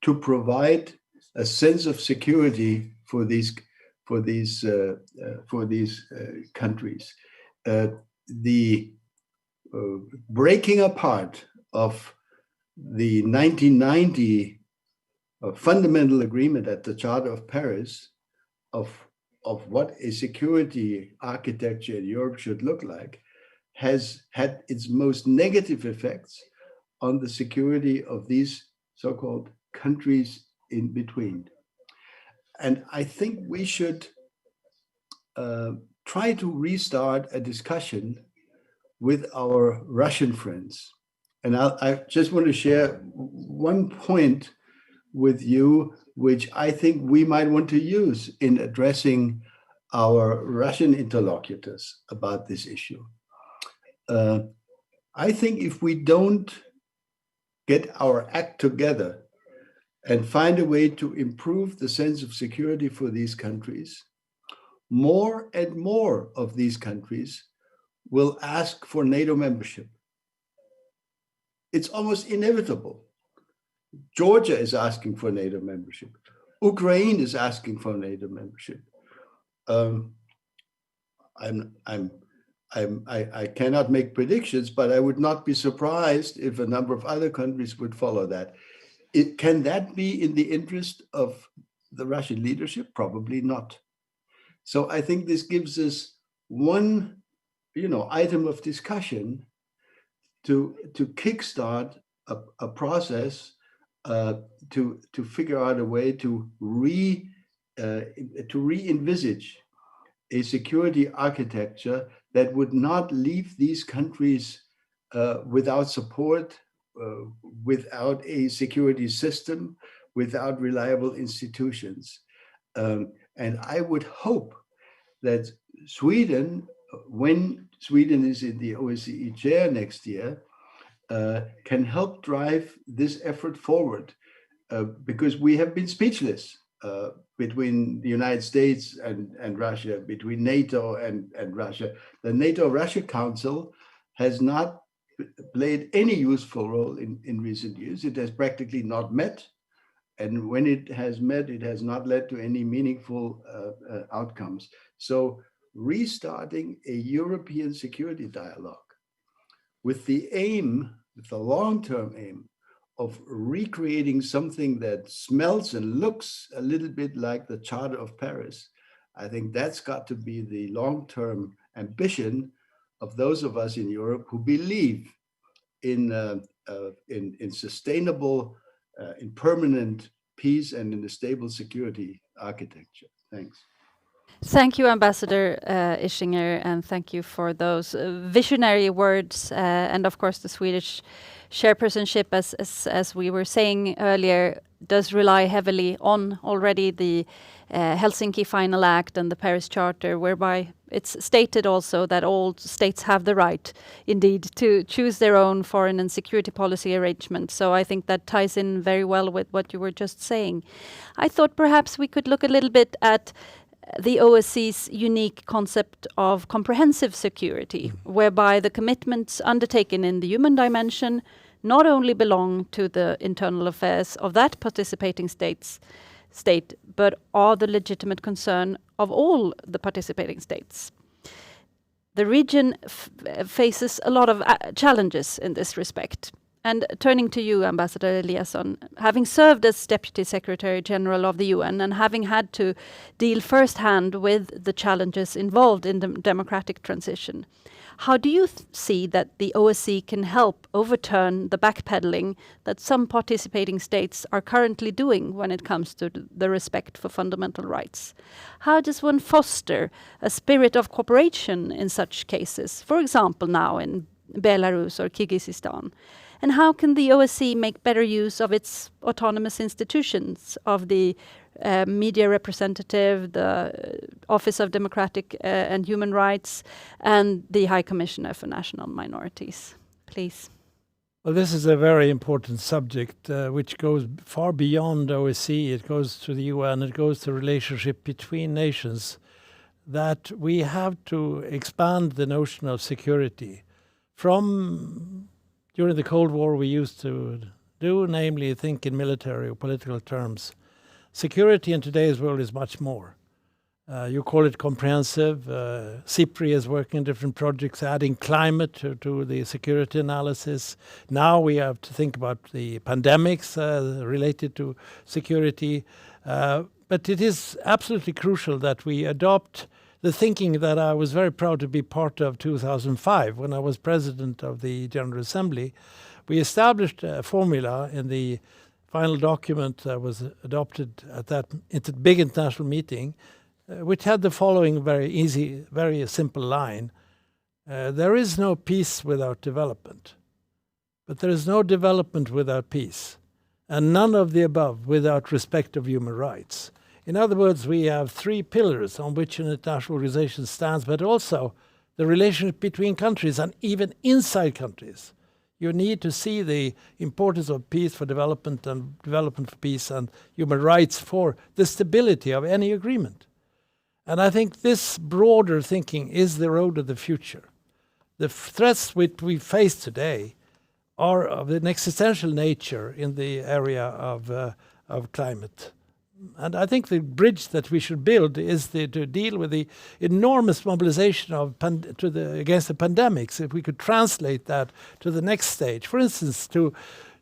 to provide a sense of security for these countries. The breaking apart of the 1990 fundamental agreement at the Charter of Paris of what a security architecture in Europe should look like has had its most negative effects on the security of these so-called countries in between. And I think we should try to restart a discussion with our Russian friends. And I just want to share one point with you, which I think we might want to use in addressing our Russian interlocutors about this issue. I think if we don't get our act together and find a way to improve the sense of security for these countries, more and more of these countries will ask for NATO membership. It's almost inevitable. Georgia is asking for NATO membership. Ukraine is asking for NATO membership. I cannot make predictions, but I would not be surprised if a number of other countries would follow that. Can that be in the interest of the Russian leadership? Probably not. So I think this gives us one, item of discussion to kickstart a process to figure out a way to re-envisage a security architecture that would not leave these countries without support, without a security system, without reliable institutions. And I would hope that Sweden, when Sweden is in the OSCE chair next year, can help drive this effort forward, because we have been speechless between the United States and Russia, between NATO and Russia. The NATO-Russia Council has not played any useful role in recent years. It has practically not met. And when it has met, it has not led to any meaningful outcomes. So restarting a European security dialogue with the long-term aim of recreating something that smells and looks a little bit like the Charter of Paris, I think that's got to be the long-term ambition of those of us in Europe who believe in sustainable, in permanent peace and in a stable security architecture. Thanks. Thank you, Ambassador Ischinger, and thank you for those visionary words. And of course, the Swedish chairpersonship, as we were saying earlier, does rely heavily on already the Helsinki Final Act and the Paris Charter, whereby it's stated also that all states have the right, indeed, to choose their own foreign and security policy arrangement. So I think that ties in very well with what you were just saying. I thought perhaps we could look a little bit at the OSCE's unique concept of comprehensive security, whereby the commitments undertaken in the human dimension not only belong to the internal affairs of that participating state, but are the legitimate concern of all the participating states. The region faces a lot of challenges in this respect. And turning to you, Ambassador Eliasson, having served as Deputy Secretary General of the UN and having had to deal firsthand with the challenges involved in the democratic transition, how do you see that the OSCE can help overturn the backpedaling that some participating states are currently doing when it comes to the respect for fundamental rights? How does one foster a spirit of cooperation in such cases, for example now in Belarus or Kyrgyzstan? And how can the OSCE make better use of its autonomous institutions, of the media representative, the Office of Democratic and Human Rights, and the High Commissioner for National Minorities? Please. Well, this is a very important subject which goes far beyond OSCE. It goes to the UN, it goes to the relationship between nations, that we have to expand the notion of security from during the Cold War we used to do, namely think in military or political terms. Security in today's world is much more. You call it comprehensive. CIPRI is working on different projects, adding climate to the security analysis. Now we have to think about the pandemics related to security. But it is absolutely crucial that we adopt the thinking that I was very proud to be part of 2005 when I was president of the General Assembly. We established a formula in the final document that was adopted at that big international meeting, which had the following very easy, very simple line. There is no peace without development, but there is no development without peace, and none of the above without respect of human rights. In other words, we have three pillars on which an international organization stands, but also the relationship between countries and even inside countries. You need to see the importance of peace for development and development for peace and human rights for the stability of any agreement. And I think this broader thinking is the road of the future. The threats which we face today are of an existential nature in the area of climate. And I think the bridge that we should build is to deal with the enormous mobilization against the pandemics. If we could translate that to the next stage, for instance, to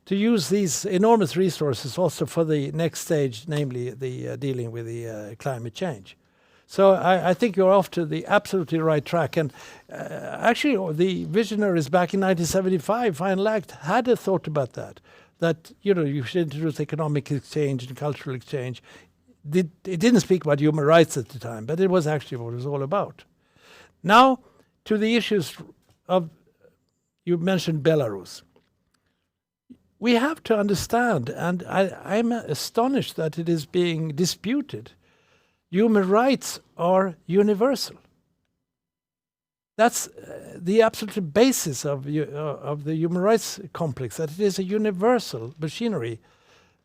use these enormous resources also for the next stage, namely the dealing with the climate change. So I think you're off to the absolutely right track. And actually, the visionaries back in 1975, Final Act, had a thought about that, you should introduce economic exchange and cultural exchange. It didn't speak about human rights at the time, but it was actually what it was all about. Now, to the issues of, you mentioned Belarus. We have to understand, and I'm astonished that it is being disputed, human rights are universal. That's the absolute basis of the human rights complex, that it is a universal machinery.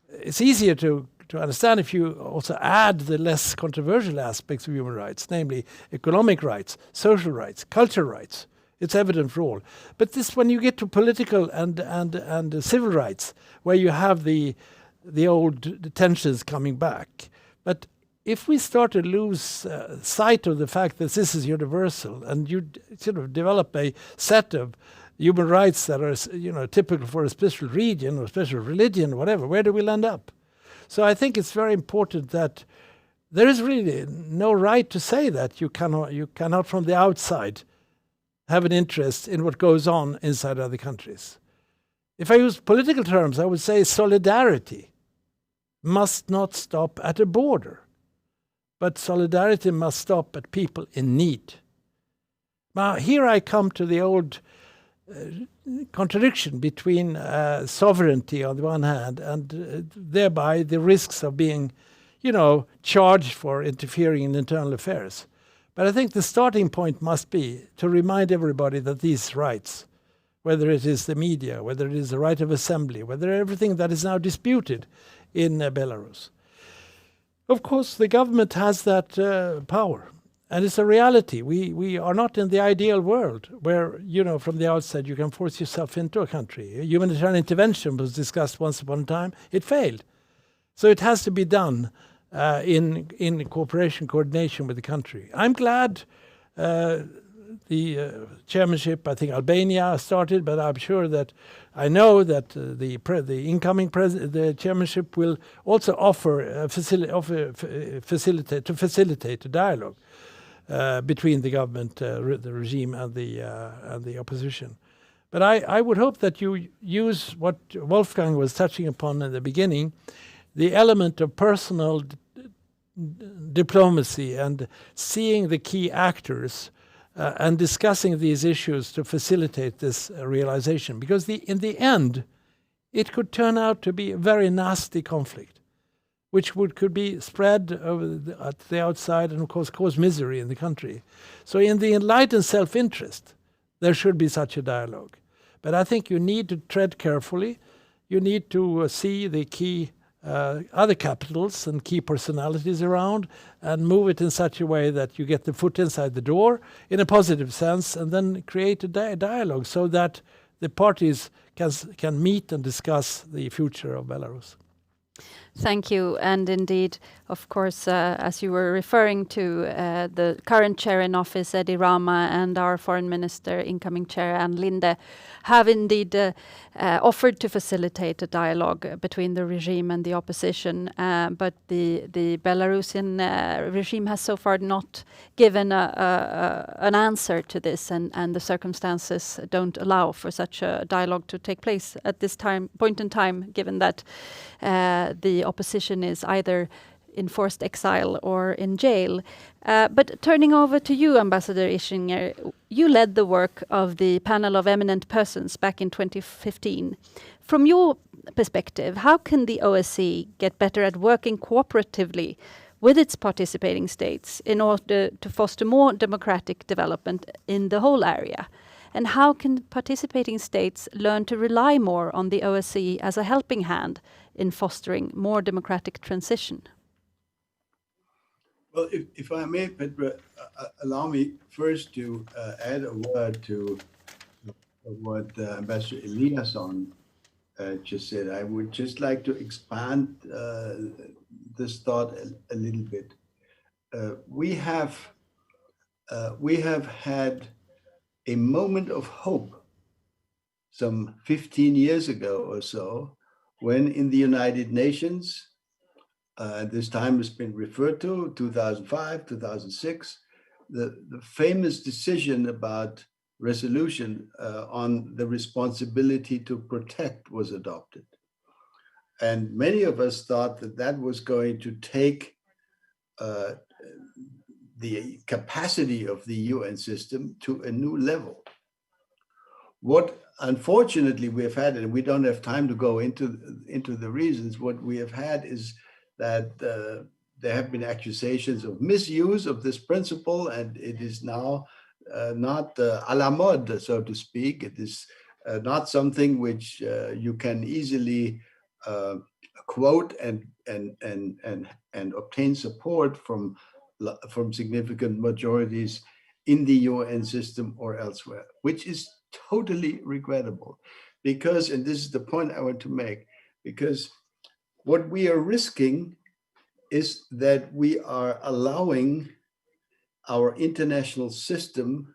It's easier to understand if you also add the less controversial aspects of human rights, namely economic rights, social rights, cultural rights. It's evident for all. But this, when you get to political and civil rights, where you have the old tensions coming back. But if we start to lose sight of the fact that this is universal, and you sort of develop a set of human rights that are typical for a special region or special religion or whatever, where do we land up? So I think it's very important that there is really no right to say that you cannot from the outside have an interest in what goes on inside other countries. If I use political terms, I would say solidarity must not stop at a border, but solidarity must stop at people in need. Now, here I come to the old contradiction between sovereignty on the one hand and thereby the risks of being, charged for interfering in internal affairs. But I think the starting point must be to remind everybody that these rights, whether it is the media, whether it is the right of assembly, whether everything that is now disputed in Belarus, of course, the government has that power. And it's a reality. We are not in the ideal world where, from the outset you can force yourself into a country. Humanitarian intervention was discussed once upon a time. It failed. So it has to be done in cooperation, coordination with the country. I'm glad the chairmanship, I think Albania started, but I'm sure that I know that the incoming the chairmanship will also offer facilitate a dialogue between the government, the regime, and the opposition. But I would hope that you use what Wolfgang was touching upon in the beginning, the element of personal diplomacy and seeing the key actors and discussing these issues to facilitate this realization. Because in the end, it could turn out to be a very nasty conflict, which could be spread at the outside and, of course, cause misery in the country. So in the enlightened self-interest, there should be such a dialogue. But I think you need to tread carefully. You need to see the key other capitals and key personalities around and move it in such a way that you get the foot inside the door in a positive sense, and then create a dialogue so that the parties can meet and discuss the future of Belarus. Thank you. And indeed, of course, as you were referring to, the current chair in office, Edi Rama, and our foreign minister, incoming chair, Ann Linde, have indeed offered to facilitate a dialogue between the regime and the opposition. But the Belarusian regime has so far not given an answer to this, and the circumstances don't allow for such a dialogue to take place at this point in time, given that the opposition is either in forced exile or in jail. But turning over to you, Ambassador Ischinger, you led the work of the panel of eminent persons back in 2015. From your perspective, how can the OSCE get better at working cooperatively with its participating states in order to foster more democratic development in the whole area? And how can participating states learn to rely more on the OSCE as a helping hand in fostering more democratic transition? Well, if I may, Petra, allow me first to add a word to what Ambassador Eliasson just said. I would just like to expand this thought a little bit. We have had a moment of hope some 15 years ago or so, when in the United Nations, this time has been referred to, 2005, 2006, the famous decision about resolution on the responsibility to protect was adopted. And many of us thought that that was going to take the capacity of the UN system to a new level. What unfortunately we have had, and we don't have time to go into the reasons, what we have had is that there have been accusations of misuse of this principle, and it is now not à la mode, so to speak. It is not something which you can easily quote and obtain support from significant majorities in the UN system or elsewhere, which is totally regrettable. Because, and this is the point I want to make, because what we are risking is that we are allowing our international system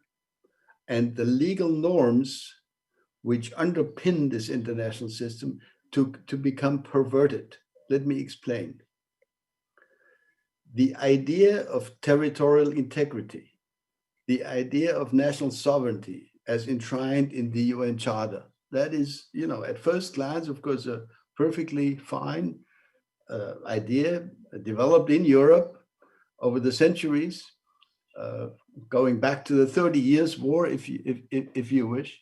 and the legal norms which underpin this international system to become perverted. Let me explain. The idea of territorial integrity, the idea of national sovereignty as enshrined in the UN Charter, that is, at first glance, of course, a perfectly fine idea developed in Europe over the centuries, going back to the 30 Years' War, if you wish.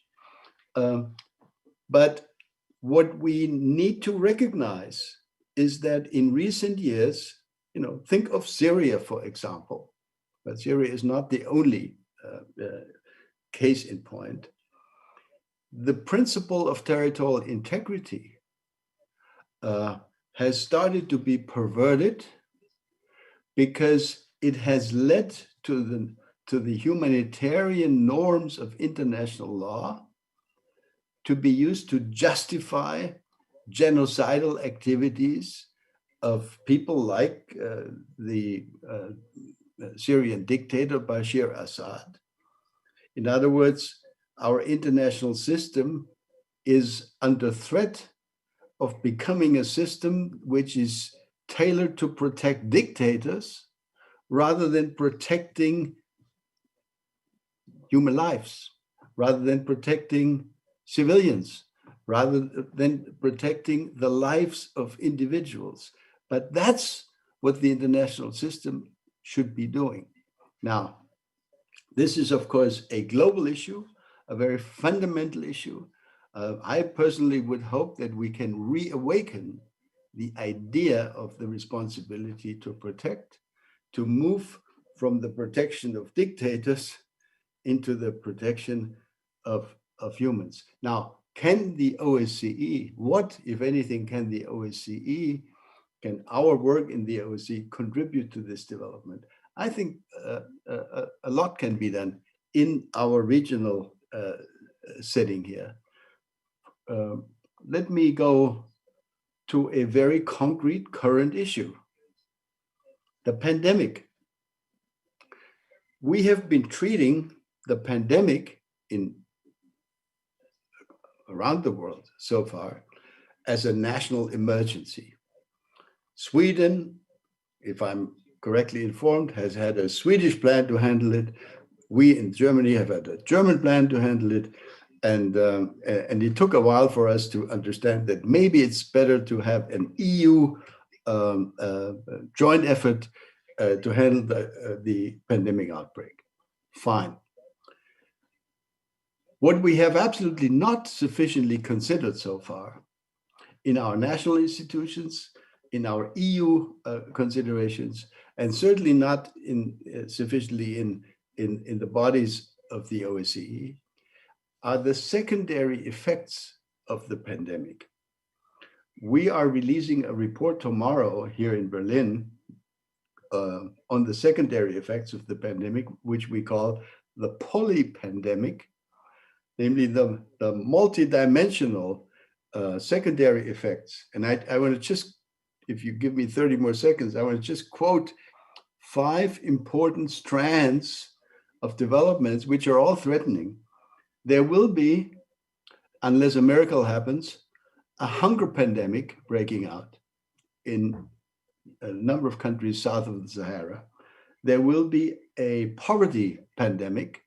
But what we need to recognize is that in recent years, think of Syria, for example, but Syria is not the only case in point. The principle of territorial integrity has started to be perverted because it has led to the humanitarian norms of international law to be used to justify genocidal activities of people like the Syrian dictator Bashar Assad. In other words, our international system is under threat of becoming a system which is tailored to protect dictators rather than protecting human lives, rather than protecting civilians, rather than protecting the lives of individuals. But that's what the international system should be doing. Now, this is, of course, a global issue, a very fundamental issue. I personally would hope that we can reawaken the idea of the responsibility to protect, to move from the protection of dictators into the protection of humans. Now, can the OSCE, what, if anything, can the OSCE, can our work in the OSCE contribute to this development? I think a lot can be done in our regional setting here. Let me go to a very concrete current issue, the pandemic. We have been treating the pandemic around the world so far as a national emergency. Sweden, if I'm correctly informed, has had a Swedish plan to handle it. We in Germany have had a German plan to handle it. And it took a while for us to understand that maybe it's better to have an EU joint effort to handle the pandemic outbreak. Fine. What we have absolutely not sufficiently considered so far in our national institutions, in our EU considerations, and certainly not sufficiently in the bodies of the OSCE, are the secondary effects of the pandemic. We are releasing a report tomorrow here in Berlin on the secondary effects of the pandemic, which we call the polypandemic, namely the multidimensional secondary effects. And I want to just, if you give me 30 more seconds, I want to just quote 5 important strands of developments which are all threatening. There will be, unless a miracle happens, a hunger pandemic breaking out in a number of countries south of the Sahara. There will be a poverty pandemic.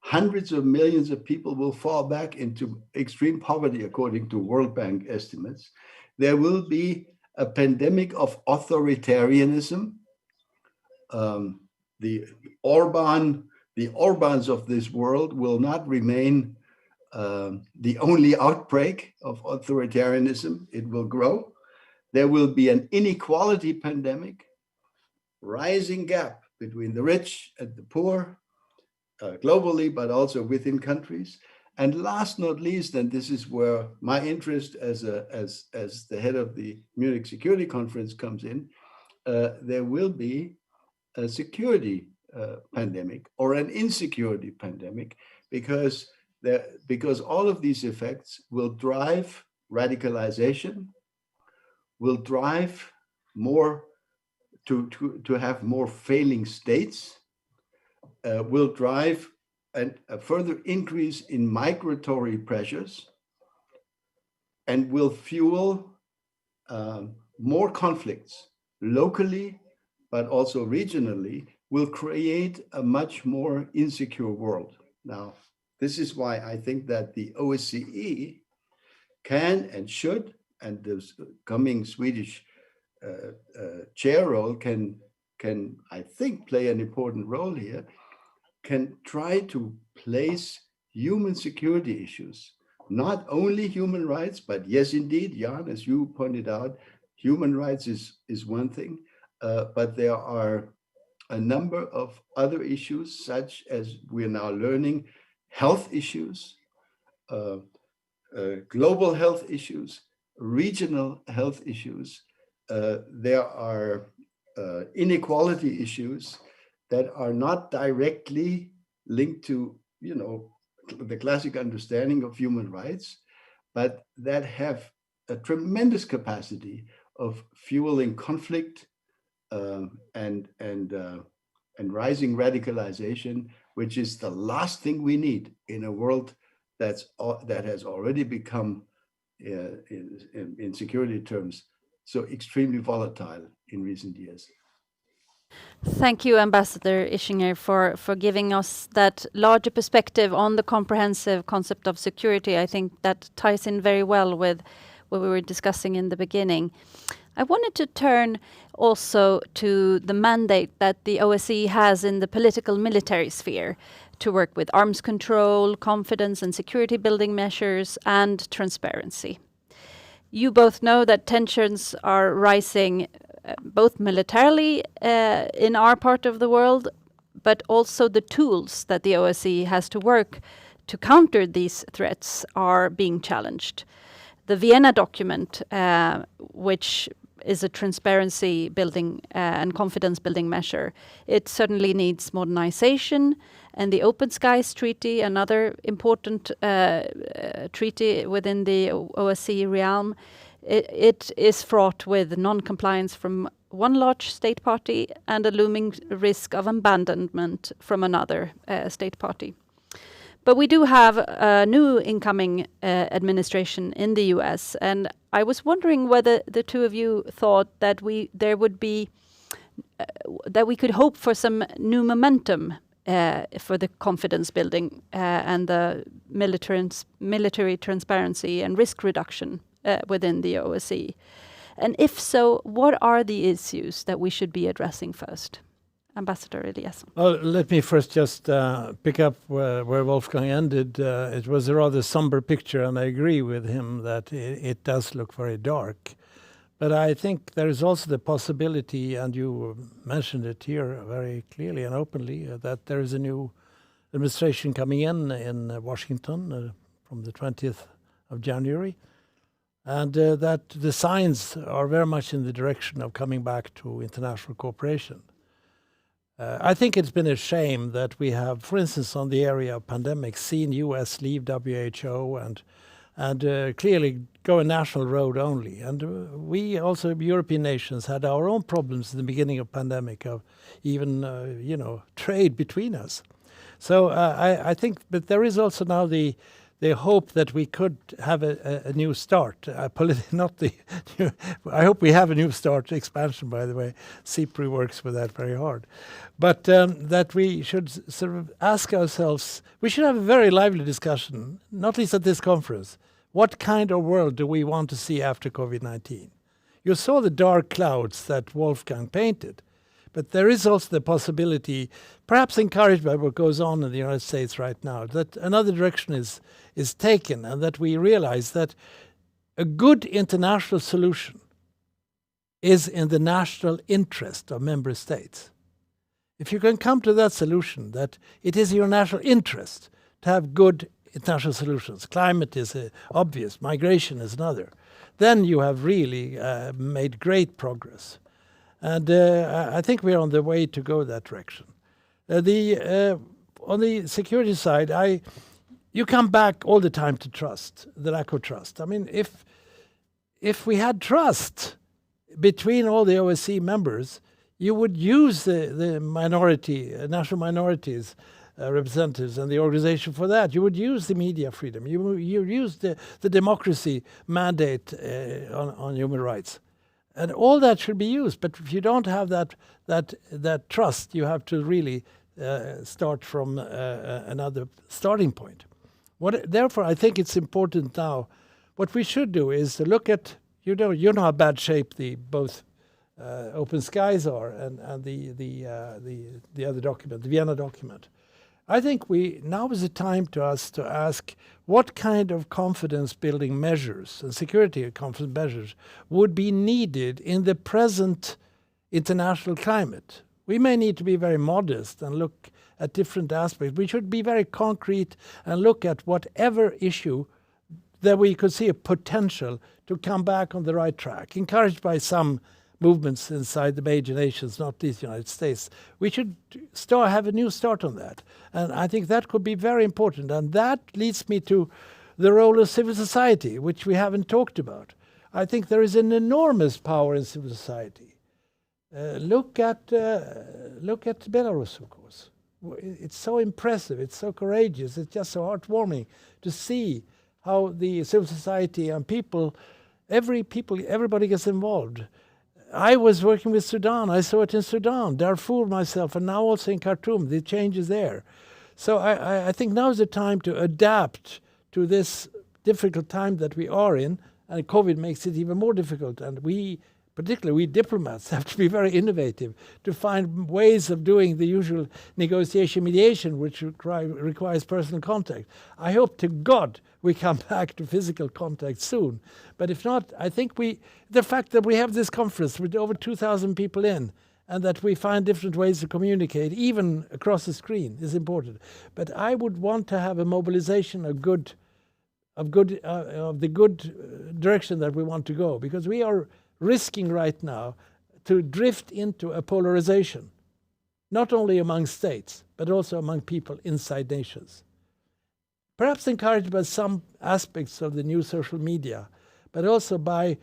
Hundreds of millions of people will fall back into extreme poverty, according to World Bank estimates. There will be a pandemic of authoritarianism. The Orbans of this world will not remain the only outbreak of authoritarianism. It will grow. There will be an inequality pandemic, rising gap between the rich and the poor, globally, but also within countries. And last not least, and this is where my interest as the head of the Munich Security Conference comes in, there will be a security pandemic or an insecurity pandemic, because all of these effects will drive radicalization, will drive more to have more failing states, will drive a further increase in migratory pressures, and will fuel more conflicts locally, but also regionally, will create a much more insecure world. Now, this is why I think that the OSCE can and should, and the coming Swedish chair role can, I think, play an important role here, can try to place human security issues, not only human rights, but yes, indeed, Jan, as you pointed out, human rights is one thing, but there are a number of other issues, such as we're now learning, health issues, global health issues, regional health issues. There are inequality issues that are not directly linked to, the classic understanding of human rights, but that have a tremendous capacity of fueling conflict and rising radicalization, which is the last thing we need in a world that has already become, in security terms, so extremely volatile in recent years. Thank you, Ambassador Ischinger, for giving us that larger perspective on the comprehensive concept of security. I think that ties in very well with what we were discussing in the beginning. I wanted to turn also to the mandate that the OSCE has in the political military sphere to work with arms control, confidence and security building measures, and transparency. You both know that tensions are rising both militarily in our part of the world, but also the tools that the OSCE has to work to counter these threats are being challenged. The Vienna document, which is a transparency building and confidence building measure, it certainly needs modernization, and the Open Skies Treaty, another important treaty within the OSCE realm, it is fraught with non-compliance from one large state party and a looming risk of abandonment from another state party. But we do have a new incoming administration in the US, and I was wondering whether the two of you thought that there would be that we could hope for some new momentum for the confidence building and the military transparency and risk reduction within the OSCE. And if so, what are the issues that we should be addressing first? Ambassador Eliasson. Well, let me first just pick up where Wolfgang ended. It was a rather somber picture, and I agree with him that it does look very dark. But I think there is also the possibility, and you mentioned it here very clearly and openly, that there is a new administration coming in Washington from the 20th of January. And that the signs are very much in the direction of coming back to international cooperation. I think it's been a shame that we have, for instance, on the area of pandemics, seen US leave WHO and clearly go a national road only. And we also, European nations, had our own problems in the beginning of pandemic of even, trade between us. So I think, but there is also now the the hope that we could have a new start. Not the. I hope we have a new start. Expansion, by the way, CIPRI works with that very hard. But that we should sort of ask ourselves. We should have a very lively discussion, not least at this conference. What kind of world do we want to see after COVID-19? You saw the dark clouds that Wolfgang painted. But there is also the possibility, perhaps encouraged by what goes on in the United States right now, that another direction is taken, and that we realize that a good international solution is in the national interest of member states. If you can come to that solution, that it is your national interest to have good international solutions, climate is obvious, migration is another, then you have really made great progress. And I think we're on the way to go that direction. On the security side, you come back all the time to trust, the lack of trust. I mean, if we had trust between all the OSCE members, you would use the minority, national minorities representatives and the organization for that. You would use the media freedom. You use the democracy mandate on human rights. And all that should be used, but if you don't have that trust, you have to really start from another starting point. Therefore, I think it's important now. What we should do is to look at, you know how bad shape both Open Skies are and the other document, the Vienna document. I think now is the time to ask what kind of confidence-building measures and security confidence measures would be needed in the present international climate. We may need to be very modest and look at different aspects. We should be very concrete and look at whatever issue that we could see a potential to come back on the right track, encouraged by some movements inside the major nations, not least the United States. We should have a new start on that. And I think that could be very important. And that leads me to the role of civil society, which we haven't talked about. I think there is an enormous power in civil society. Look at Belarus, of course. It's so impressive. It's so courageous. It's just so heartwarming to see how the civil society and everybody gets involved. I was working with Sudan. I saw it in Sudan, Darfur myself, and now also in Khartoum. The change is there. So I think now is the time to adapt to this difficult time that we are in, and COVID makes it even more difficult. And particularly we diplomats, have to be very innovative to find ways of doing the usual negotiation mediation, which requires personal contact. I hope to God we come back to physical contact soon. But if not, I think the fact that we have this conference with over 2,000 people in, and that we find different ways to communicate, even across the screen, is important. But I would want to have a mobilization of the good direction that we want to go, because we are risking right now to drift into a polarization, not only among states, but also among people inside nations. Perhaps encouraged by some aspects of the new social media, but also by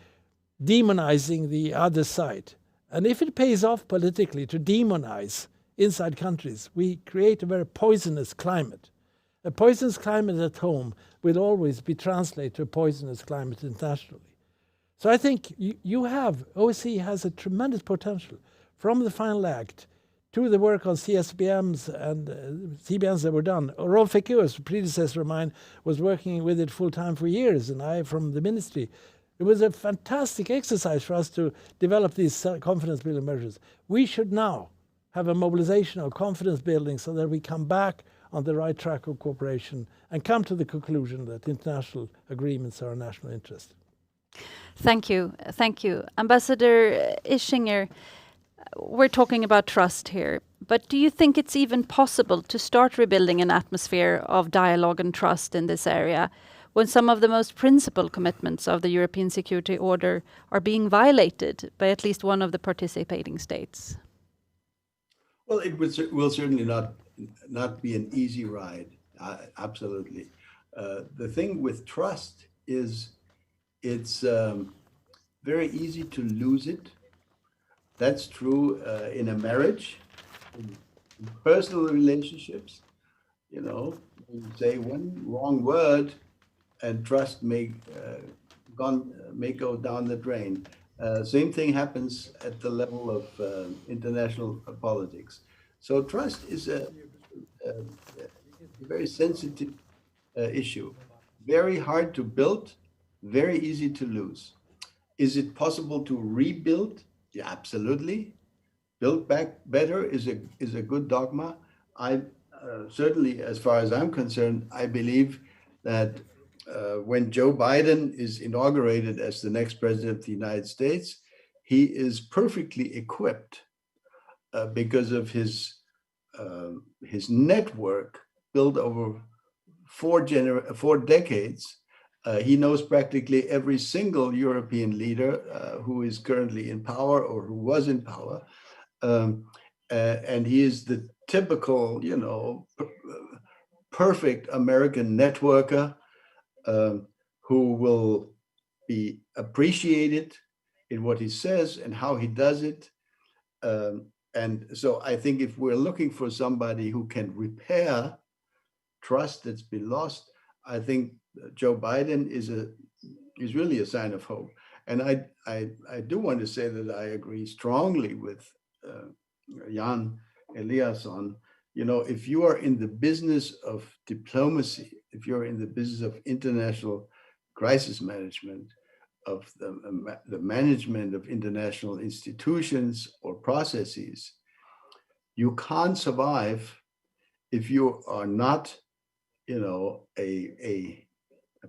demonizing the other side. And if it pays off politically to demonize inside countries, we create a very poisonous climate. A poisonous climate at home will always be translated to a poisonous climate internationally. So I think OSCE has a tremendous potential from the final act to the work on CSBMs and CBMs that were done. Rolf Ekéus, a predecessor of mine, was working with it full-time for years, and I from the ministry. It was a fantastic exercise for us to develop these confidence-building measures. We should now have a mobilization of confidence building so that we come back on the right track of cooperation and come to the conclusion that international agreements are a national interest. Thank you. Thank you. Ambassador Ischinger, we're talking about trust here, but do you think it's even possible to start rebuilding an atmosphere of dialogue and trust in this area when some of the most principal commitments of the European security order are being violated by at least one of the participating states? Well, it will certainly not be an easy ride, absolutely. The thing with trust is it's very easy to lose it. That's true in a marriage, in personal relationships. You know, you say one wrong word and trust may go down the drain. Same thing happens at the level of international politics. So trust is a very sensitive issue, very hard to build, very easy to lose. Is it possible to rebuild? Yeah, absolutely. Build back better is a good dogma. I certainly, as far as I'm concerned, I believe that when Joe Biden is inaugurated as the next president of the United States, he is perfectly equipped because of his network built over four decades. He knows practically every single European leader who is currently in power or who was in power. And he is the typical, perfect American networker who will be appreciated in what he says and how he does it. And so I think if we're looking for somebody who can repair trust that's been lost, I think Joe Biden is really a sign of hope. And I do want to say that I agree strongly with Jan Eliasson. If you are in the business of diplomacy, if you're in the business of international crisis management, of the management of international institutions or processes, you can't survive if you are not,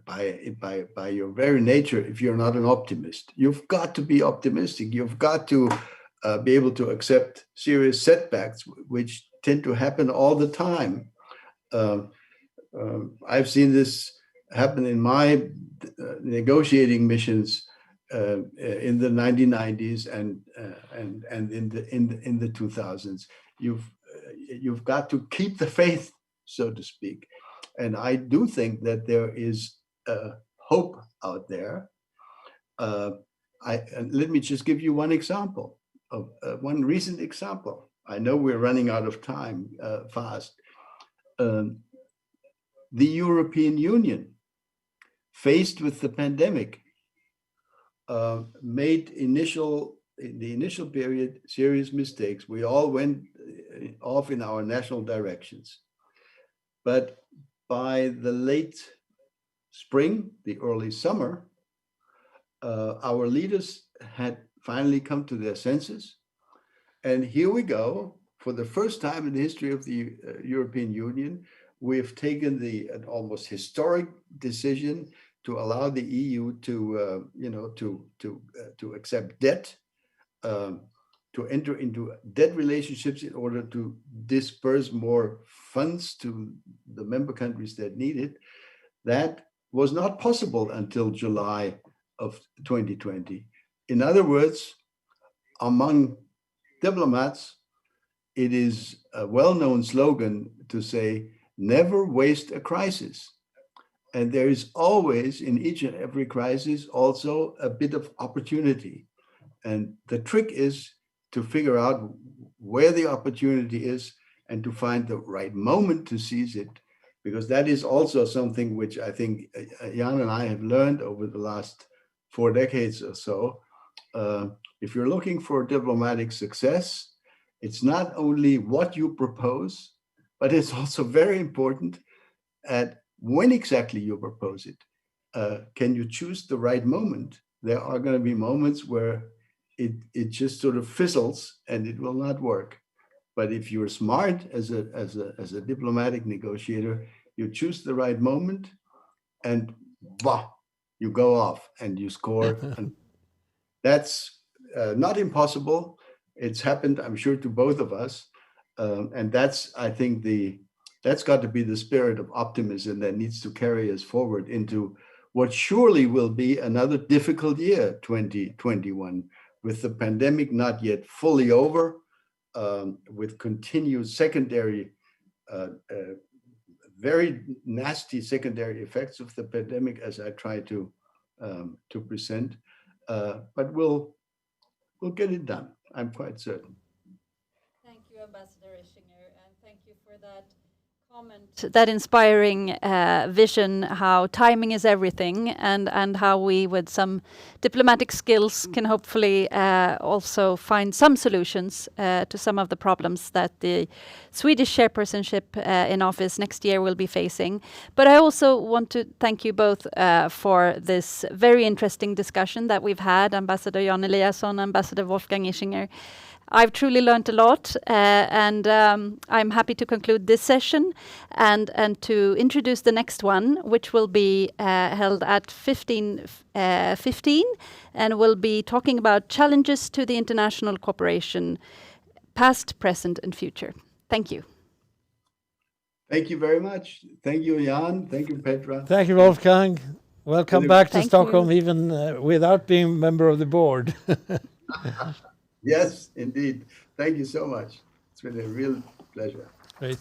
by your very nature, if you're not an optimist. You've got to be optimistic. You've got to be able to accept serious setbacks, which tend to happen all the time. I've seen this happen in my negotiating missions in the 1990s and in the 2000s. You've got to keep the faith, so to speak. And I do think that there is hope out there. And let me just give you one example of one recent example. I know we're running out of time fast. The European Union, faced with the pandemic, made in the initial period serious mistakes. We all went off in our national directions. But by the late spring, the early summer, our leaders had finally come to their senses. And here we go. For the first time in the history of the European Union, we have taken an almost historic decision to allow the EU to accept debt, to enter into debt relationships in order to disperse more funds to the member countries that need it. That was not possible until July of 2020. In other words, among diplomats, it is a well-known slogan to say, never waste a crisis. And there is always, in each and every crisis, also a bit of opportunity. And the trick is to figure out where the opportunity is and to find the right moment to seize it, because that is also something which I think Jan and I have learned over the last 4 decades or so. If you're looking for diplomatic success, it's not only what you propose, but it's also very important at when exactly you propose it. Can you choose the right moment? There are going to be moments where it just sort of fizzles and it will not work. But if you're smart as a diplomatic negotiator, you choose the right moment and bah, you go off and you score. And that's not impossible. It's happened, I'm sure, to both of us. And that's, I think, that's got to be the spirit of optimism that needs to carry us forward into what surely will be another difficult year, 2021, with the pandemic not yet fully over, with continued secondary, very nasty secondary effects of the pandemic, as I try to present. But we'll get it done, I'm quite certain. Thank you, Ambassador Ischinger, and thank you for that That inspiring vision, how timing is everything, and how we, with some diplomatic skills, can hopefully also find some solutions to some of the problems that the Swedish chairpersonship in office next year will be facing. But I also want to thank you both for this very interesting discussion that we've had, Ambassador Jan Eliasson, Ambassador Wolfgang Ischinger. I've truly learned a lot, and I'm happy to conclude this session and to introduce the next one, which will be held at 15:15, and will be talking about challenges to the international cooperation, past, present, and future. Thank you. Thank you very much. Thank you, Jan. Thank you, Petra. Thank you, Wolfgang. Welcome back to Thank Stockholm, you. even without being a member of the board. Yes, indeed. Thank you so much. It's been a real pleasure. Great.